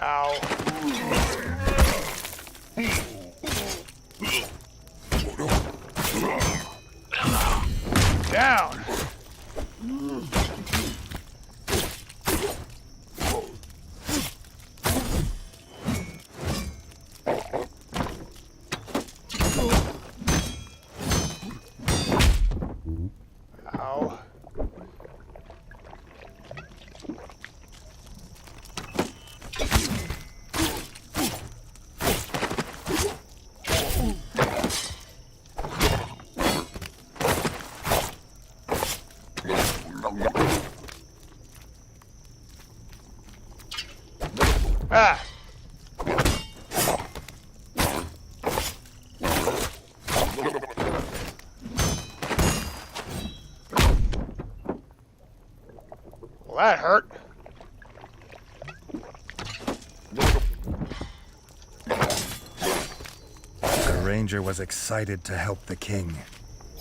S1: Ow. Down. Ow. Ah. Well, that hurt.
S2: The ranger was excited to help the king.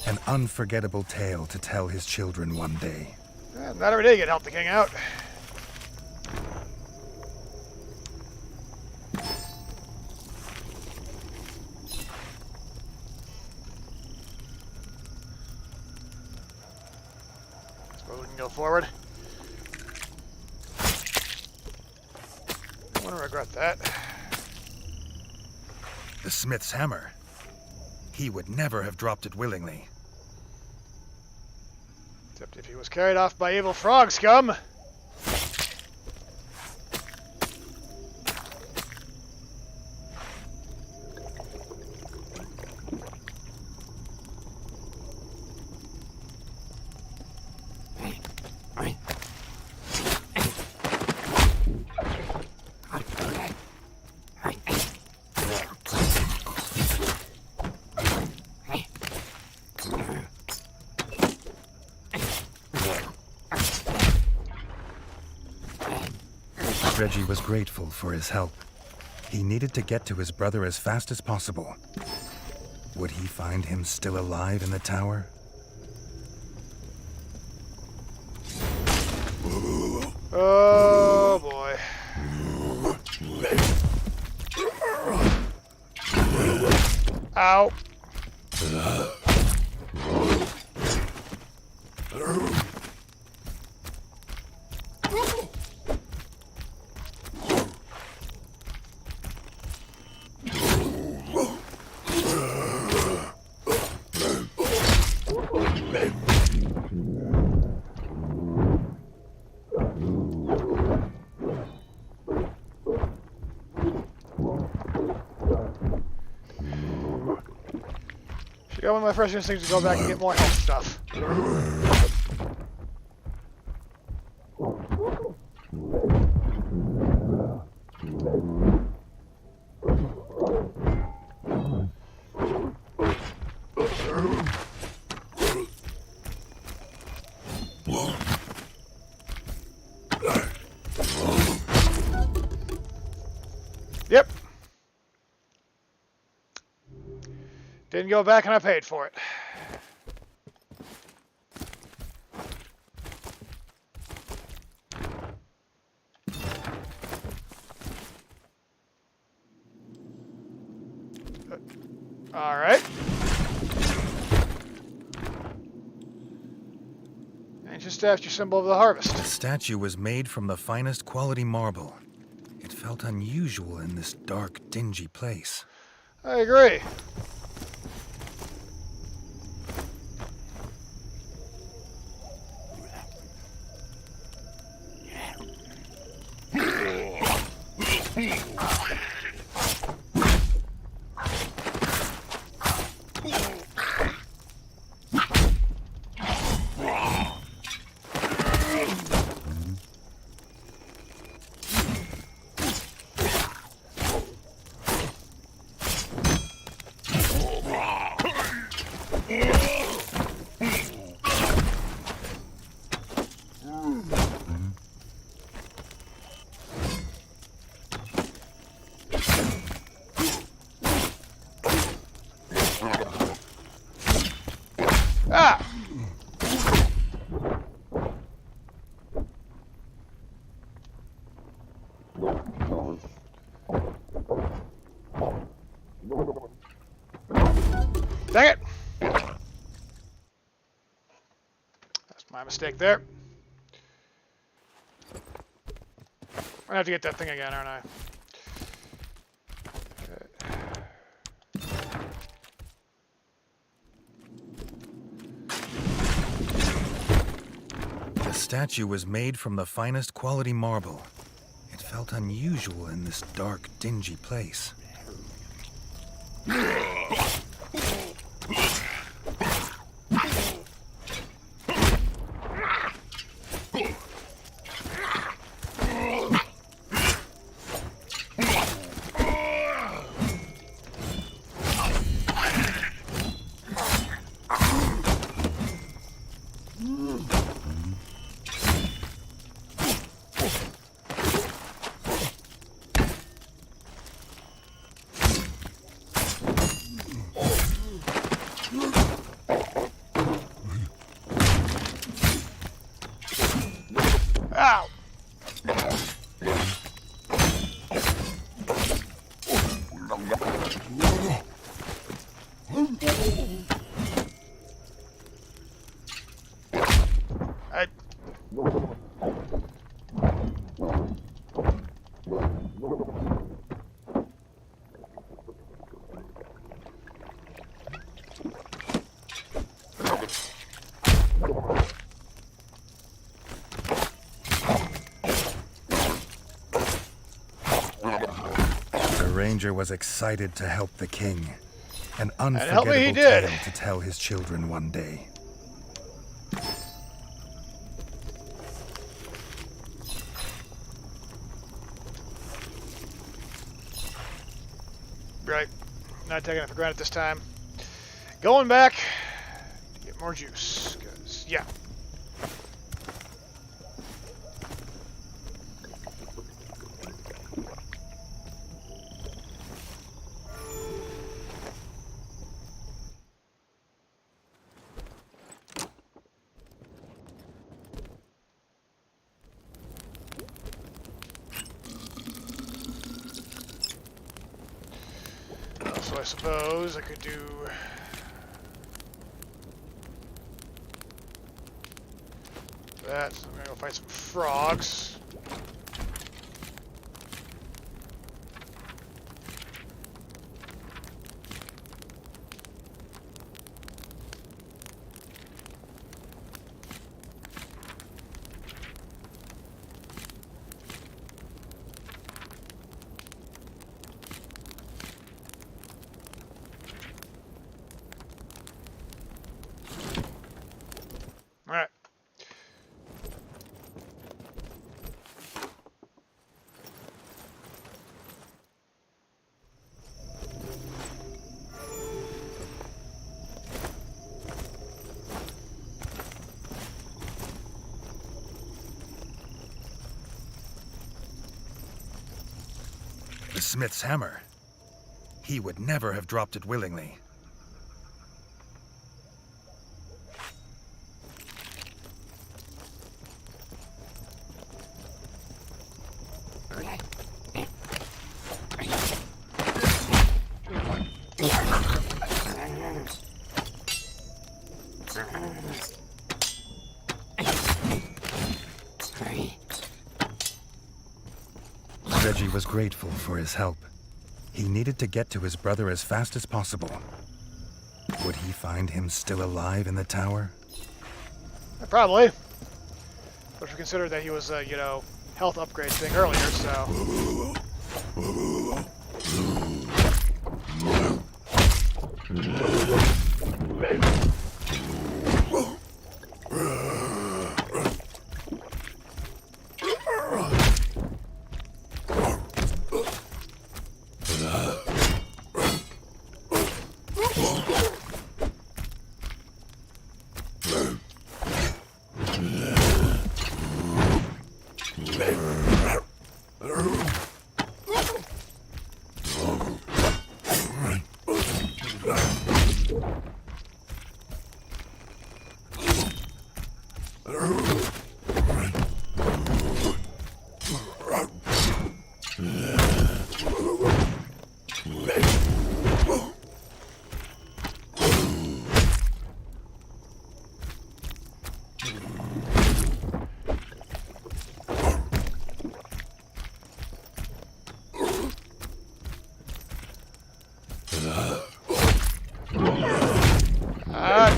S2: An unforgettable tale to tell his children one day.
S1: Not every day you can help the king out. Suppose we can go forward. I want to regret that.
S2: The smith's hammer. He would never have dropped it willingly.
S1: Except if he was carried off by evil frog scum.
S2: Reggie was grateful for his help. He needed to get to his brother as fast as possible. Would he find him still alive in the tower?
S1: Oh boy. Ow. Should go with my first instinct to go back and get more health stuff. Yep. Didn't go back and I paid for it. All right. Ancient statue, symbol of the harvest.
S2: The statue was made from the finest quality marble. It felt unusual in this dark, dingy place.
S1: I agree. Ah! Dang it! That's my mistake there. I'm gonna have to get that thing again, aren't I?
S2: The statue was made from the finest quality marble. It felt unusual in this dark, dingy place.
S1: Ow!
S2: The ranger was excited to help the king. An
S1: help me, he
S2: unforgettable
S1: did.
S2: tale to tell his children one day.
S1: Right. Not taking it for granted this time. Going back to get more juice. 'Cause, yeah. I suppose I could do... that. So I'm gonna go fight some frogs. Alright.
S2: The smith's hammer. He would never have dropped it willingly. Reggie was grateful for his help. He needed to get to his brother as fast as possible. Would he find him still alive in the tower?
S1: Probably. But if you consider that he was a, you know, health upgrade thing earlier, so...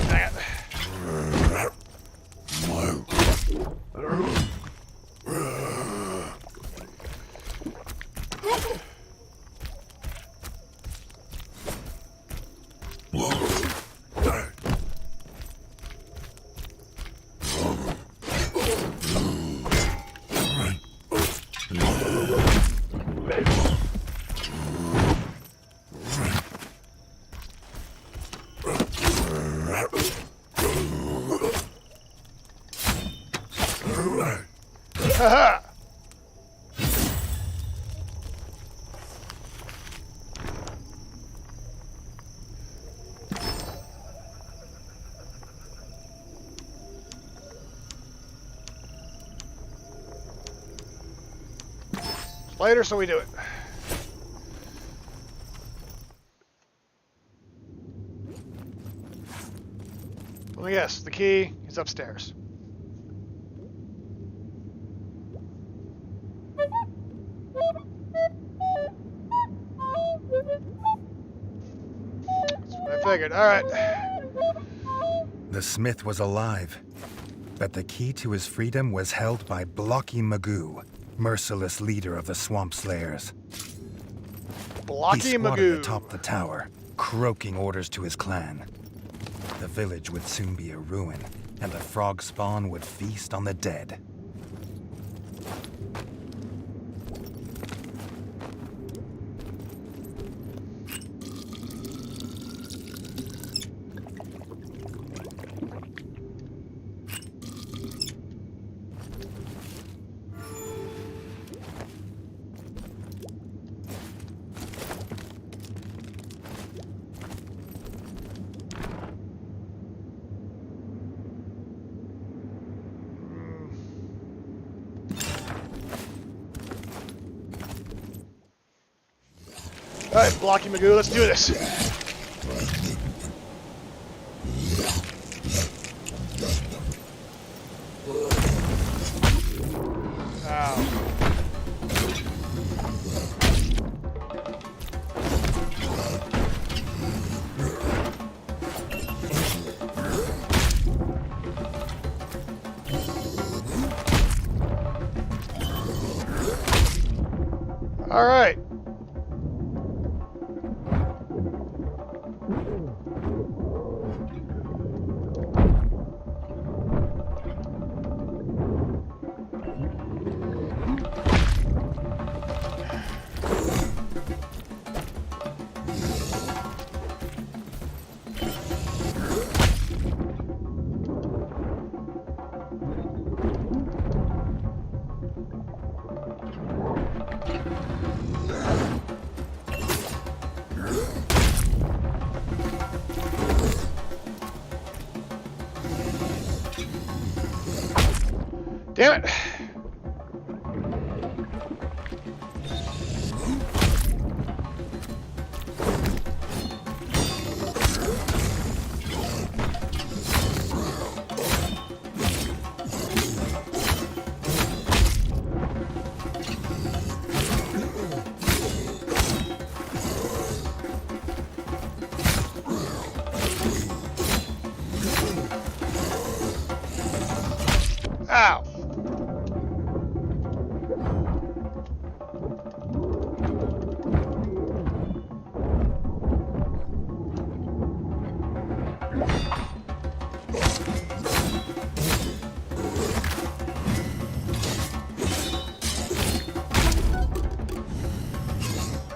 S1: dang it. Haha! Later, so we do it. Let me guess, the key is upstairs. That's what I figured. Alright.
S2: The smith was alive, but the key to his freedom was held by Blocky Magoo, merciless leader of the Swamp Slayers.
S1: Blocky
S2: He squatted
S1: Magoo.
S2: atop the tower, croaking orders to his clan. The village would soon be a ruin, and the frog spawn would feast on the dead.
S1: Alright, Blocky Magoo, let's do this. Ow. Alright. Damn it. Ow.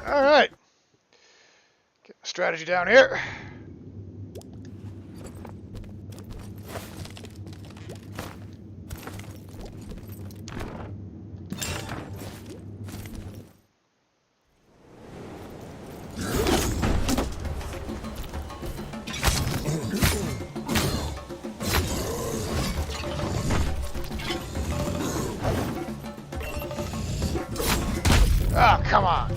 S1: All right. Get my strategy down here. Oh, come on.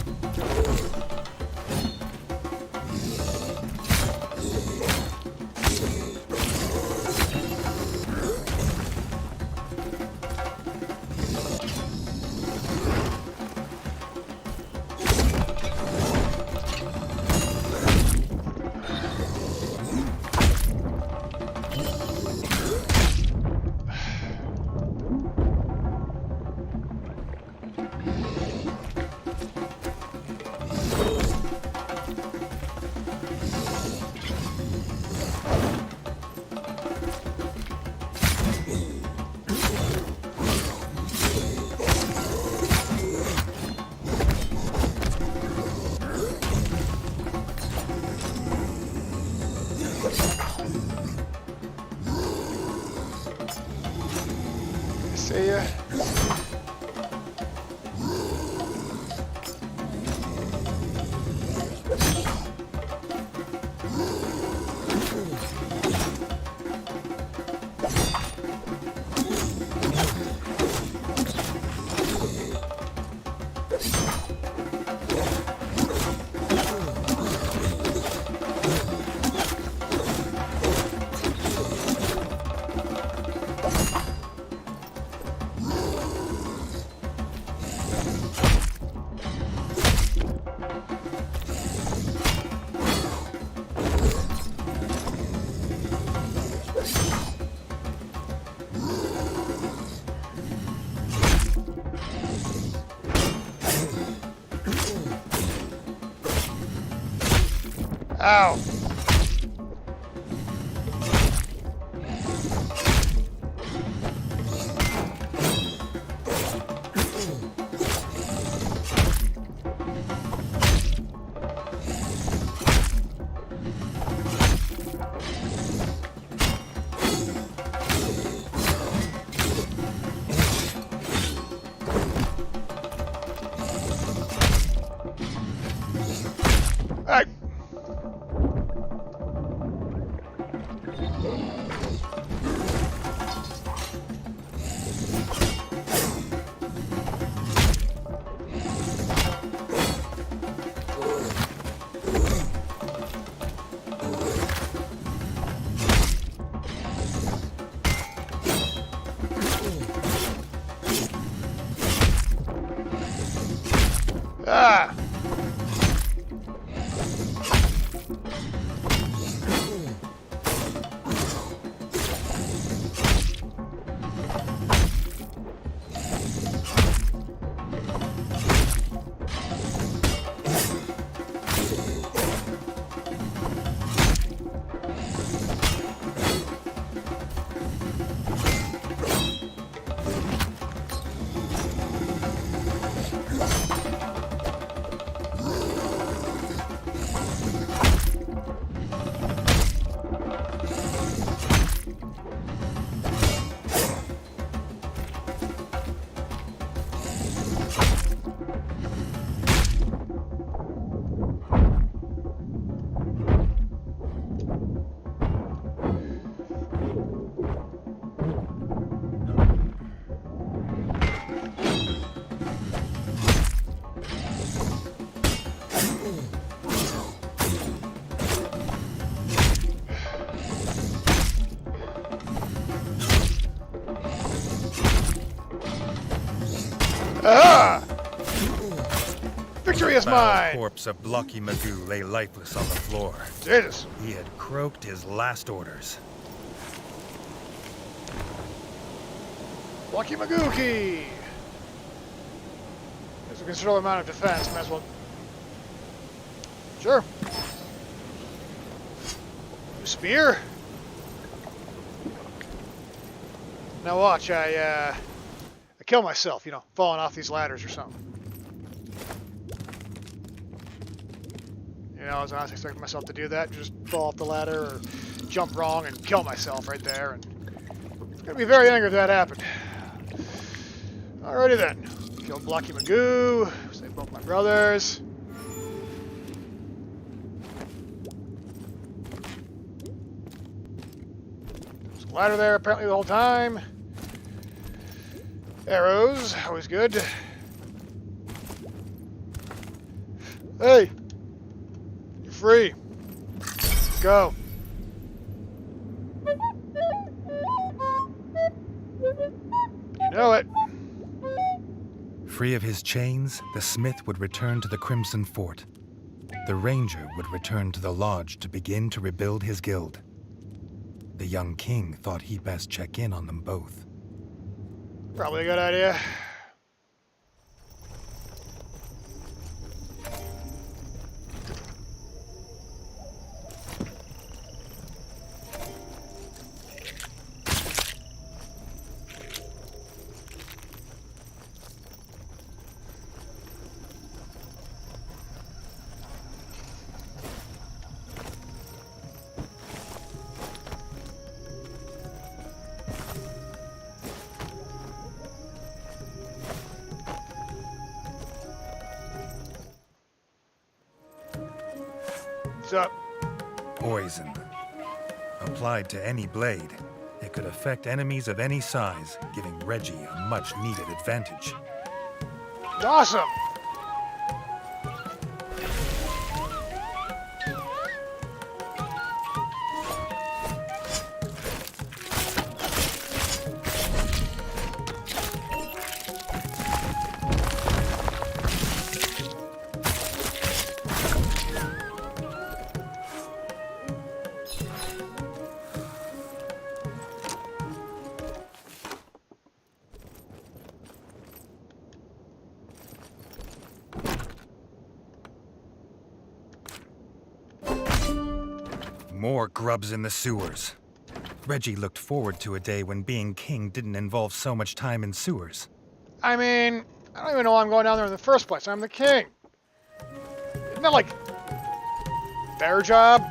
S1: See ya. Ow. All right. Ah! Ah! Victory is
S2: The
S1: mine!
S2: corpse of Blocky Magoo lay lifeless on the floor.
S1: Jesus.
S2: He had croaked his last orders.
S1: Lucky Magookie! There's a considerable amount of defense. Might as well. Sure. New spear? Now watch, I kill myself, you know, falling off these ladders or something. You know, I was not expecting myself to do that, just fall off the ladder or jump wrong and kill myself right there, and it's gonna be very angry if that happened. Alrighty then. Killed Blocky Magoo, saved both my brothers. There's a ladder there apparently the whole time. Arrows, always good. Hey! You're free. Let's go. You know it.
S2: Free of his chains, the smith would return to the Crimson Fort. The ranger would return to the lodge to begin to rebuild his guild. The young king thought he'd best check in on them both.
S1: Probably a good idea. What's up?
S2: Poison. Applied to any blade, it could affect enemies of any size, giving Reggie a much-needed advantage.
S1: Awesome!
S2: More grubs in the sewers. Reggie looked forward to a day when being king didn't involve so much time in sewers.
S1: I mean, I don't even know why I'm going down there in the first place. I'm the king. Isn't that like their job?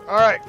S1: All right.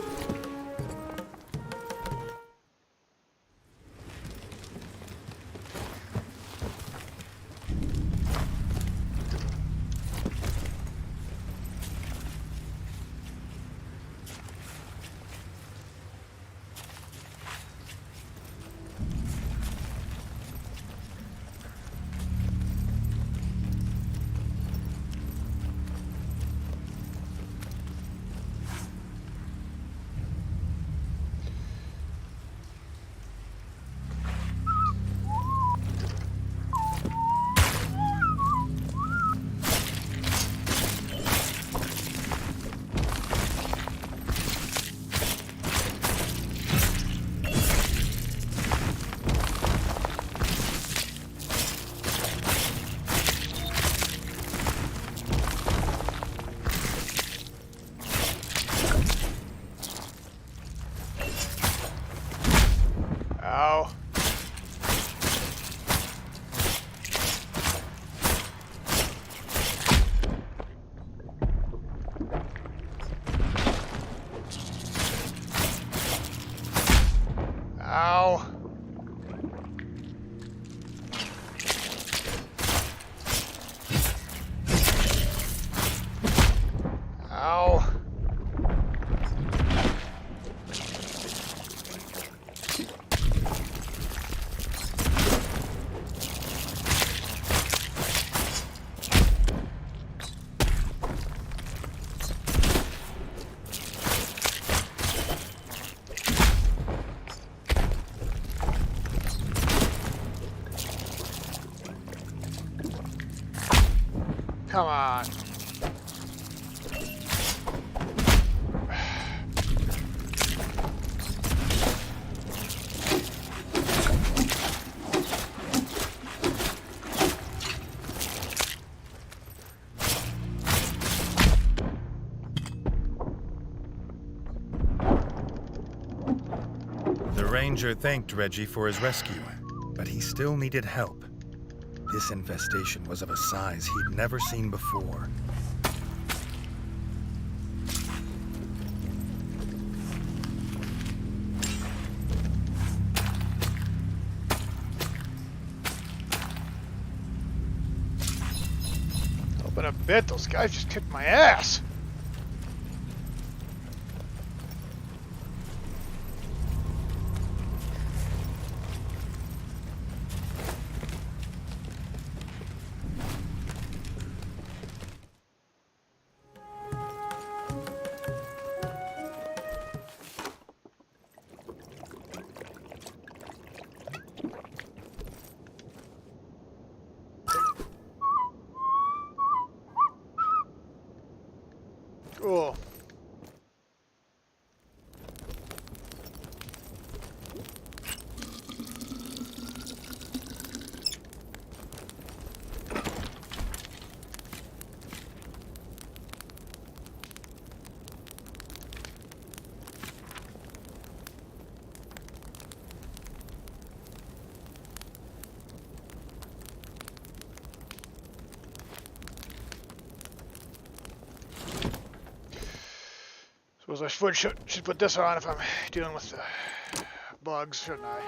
S1: Come on.
S2: The ranger thanked Reggie for his rescue, but he still needed help. This infestation was of a size he'd never seen before.
S1: Open a bit, those guys just kicked my ass. Cool. Suppose I should put this on if I'm dealing with the bugs, shouldn't I?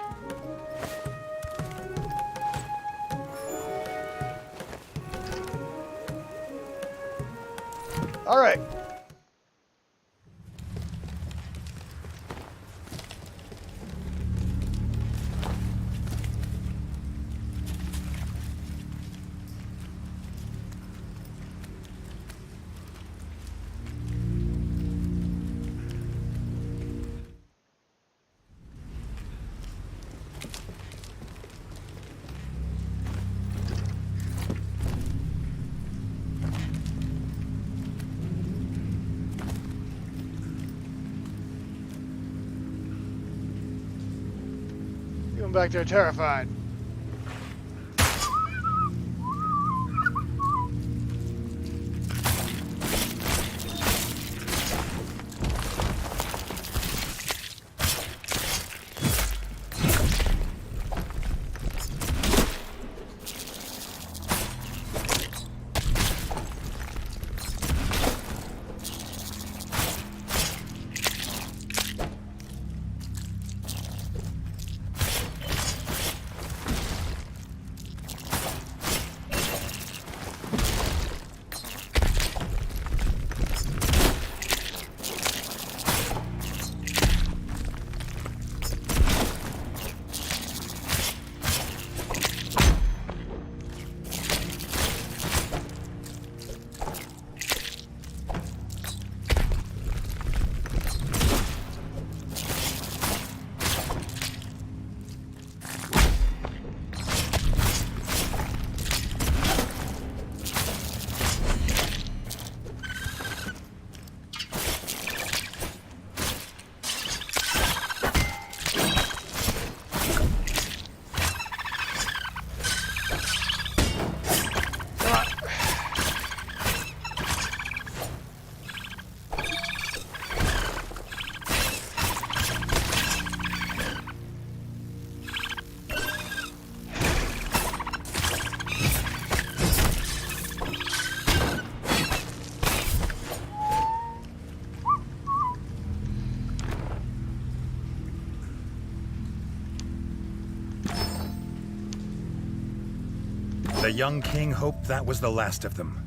S1: All right. Going back there terrified.
S2: The young king hoped that was the last of them,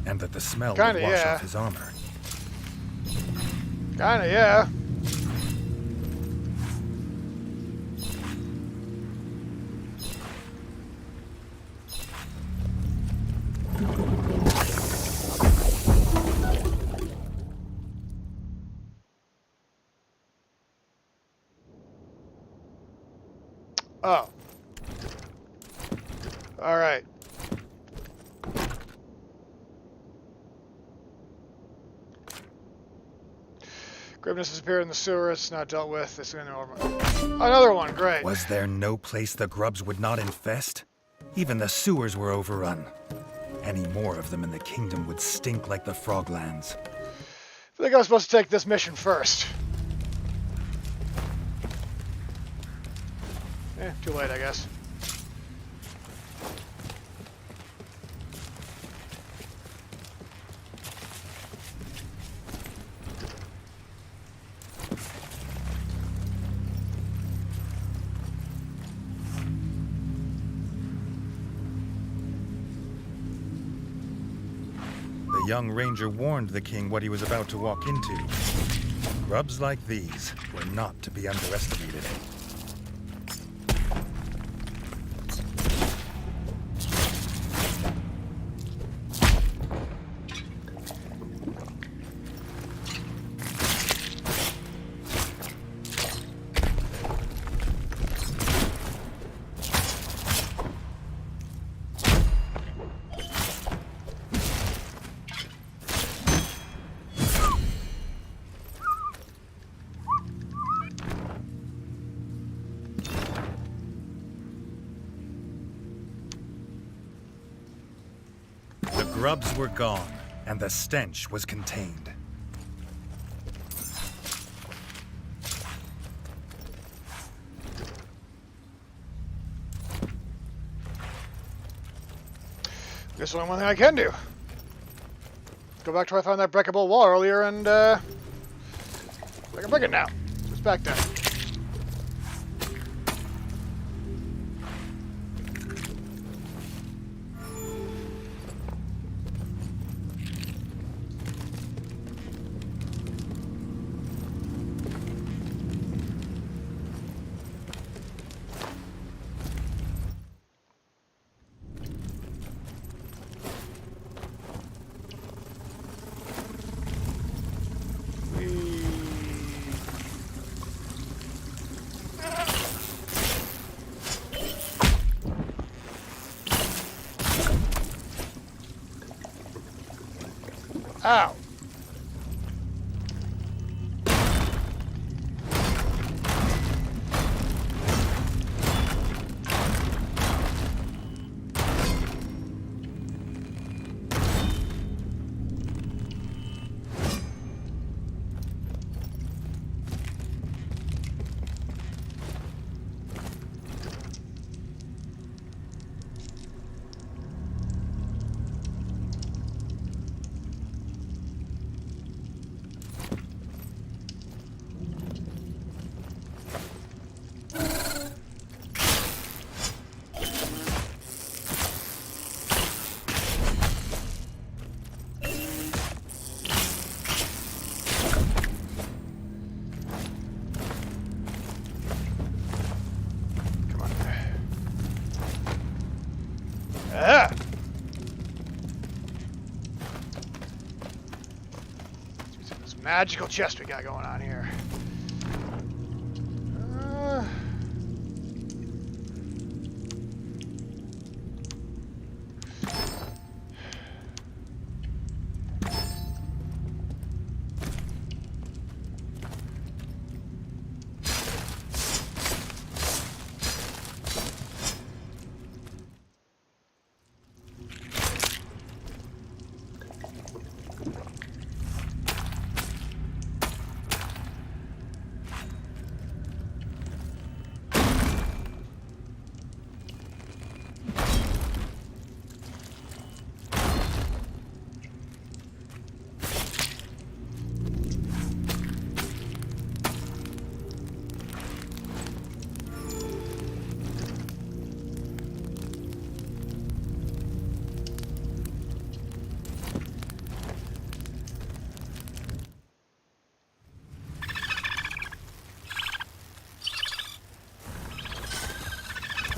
S2: and that the smell
S1: Kinda,
S2: would wash
S1: yeah.
S2: off his armor.
S1: Kinda, yeah. Oh. All right. Grimness has appeared in the sewer. It's not dealt with. This is another one. Great.
S2: Was there no place the grubs would not infest? Even the sewers were overrun. Any more of them in the kingdom would stink like the Froglands.
S1: I think I was supposed to take this mission first. Too late, I guess.
S2: The young ranger warned the king what he was about to walk into. Grubs like these were not to be underestimated. The grubs were gone, and the stench was contained.
S1: Guess only one thing I can do. Go back to where I found that breakable wall earlier and, I can break it now. It's back there. Ow. Ah! This magical chest we got going on here.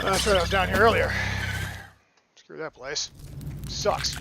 S1: That's right, I was down here earlier. Screw that place. Sucks.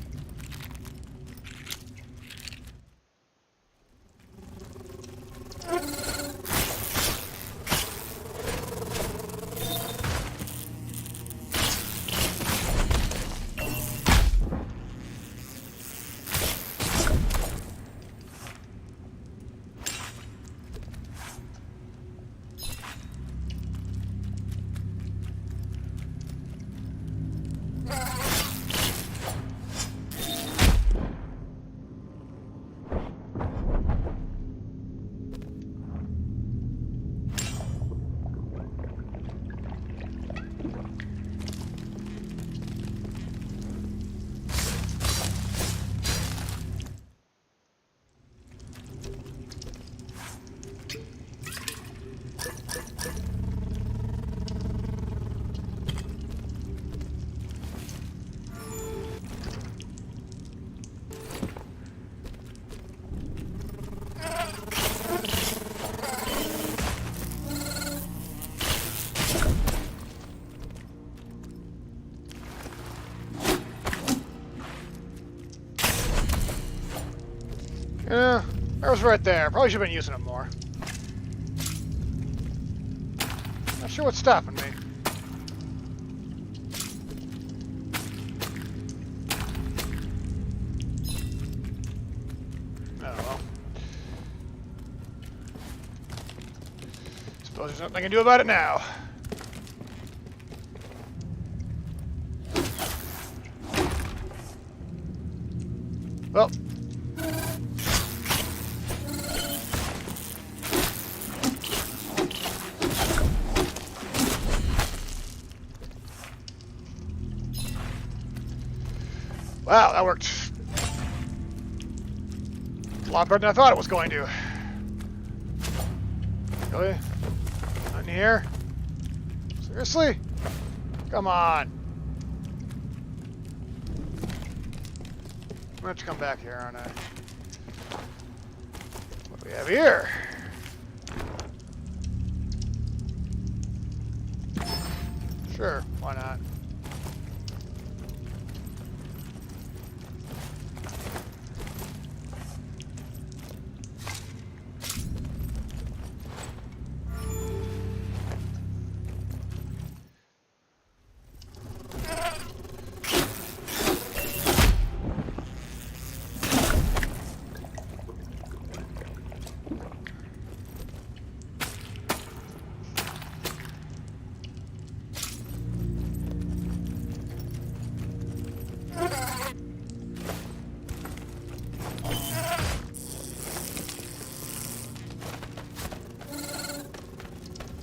S1: Yeah, arrows right there. Probably should have been using them more. Not sure what's stopping me. Oh well. Suppose there's nothing I can do about it now. Well. Wow, that worked a lot better than I thought it was going to. Really? Not in here? Seriously? Come on. I'm gonna have to come back here, aren't I? What do we have here? Sure, why not?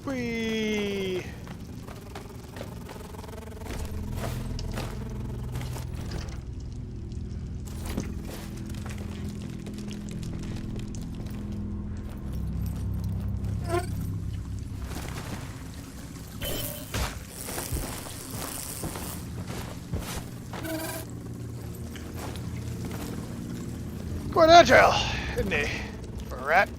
S1: Whee! Quite agile, isn't he? For a rat.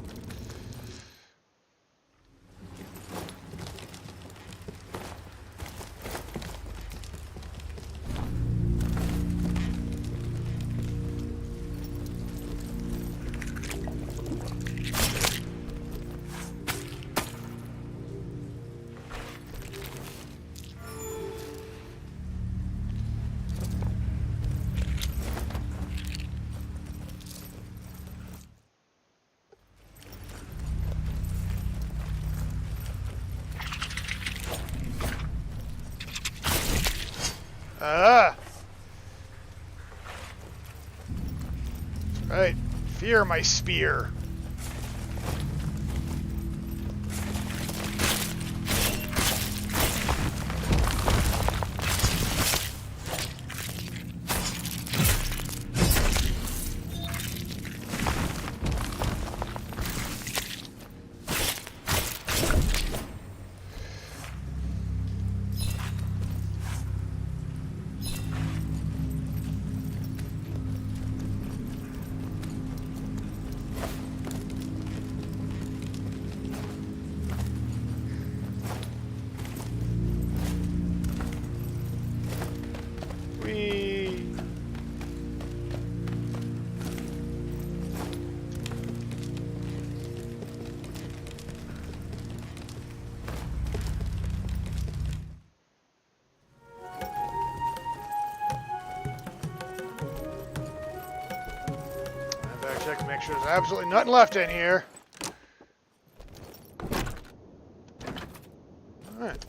S1: Right. Fear my spear. Check to make sure there's absolutely nothing left in here. Alright.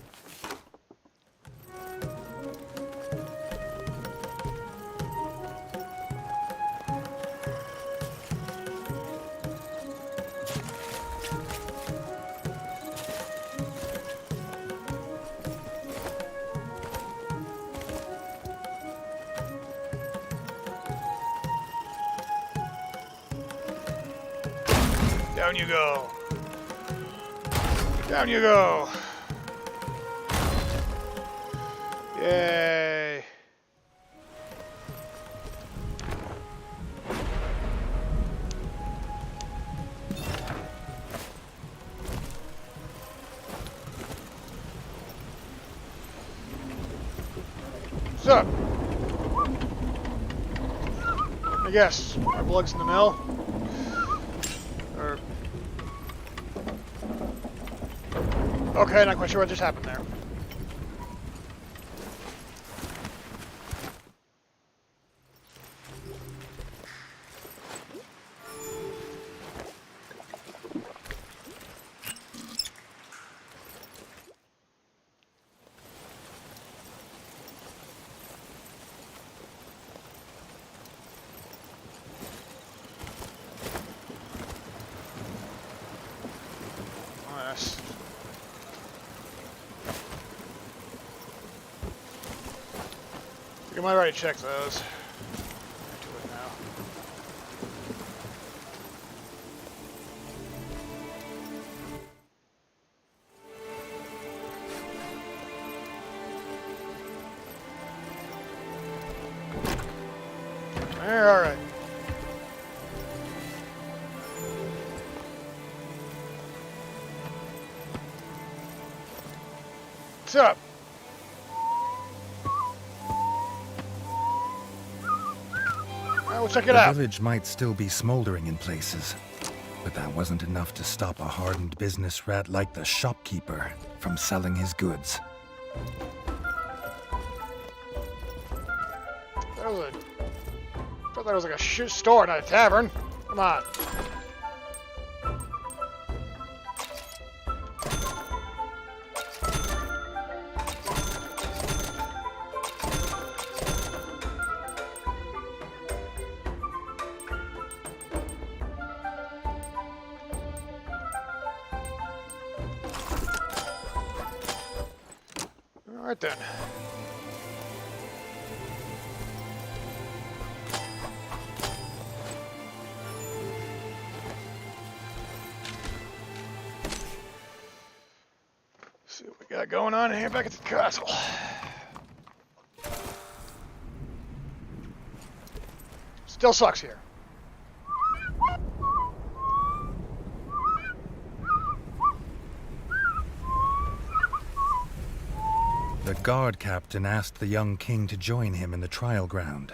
S1: Down you go. Down you go. Yay. So, I guess my blood's in the mill. Okay, not quite sure what just happened there. Yes. You might already check those. Do it now. There, all right. What's up? We'll check it
S2: The
S1: out.
S2: village might still be smoldering in places, but that wasn't enough to stop a hardened business rat like the shopkeeper from selling his goods.
S1: I thought that was like a shoe store, not a tavern. Come on. All right then. See what we got going on here back at the castle. Still sucks here.
S2: The guard captain asked the young king to join him in the trial ground.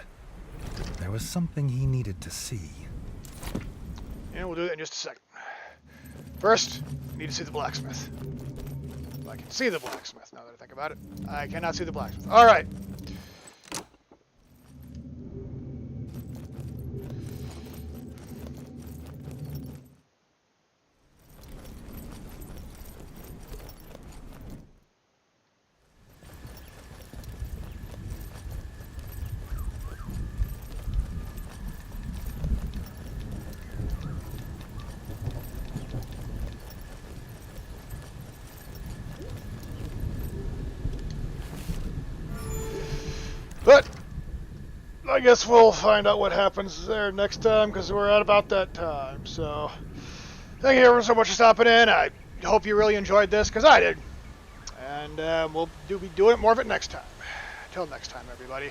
S2: There was something he needed to see.
S1: Yeah, we'll do that in just a second. First, we need to see the blacksmith. Well, I can see the blacksmith now that I think about it. I cannot see the blacksmith. All right. But I guess we'll find out what happens there next time because we're at about that time. So thank you everyone so much for stopping in. I hope you really enjoyed this because I did. And we'll be doing more of it next time. Until next time, everybody.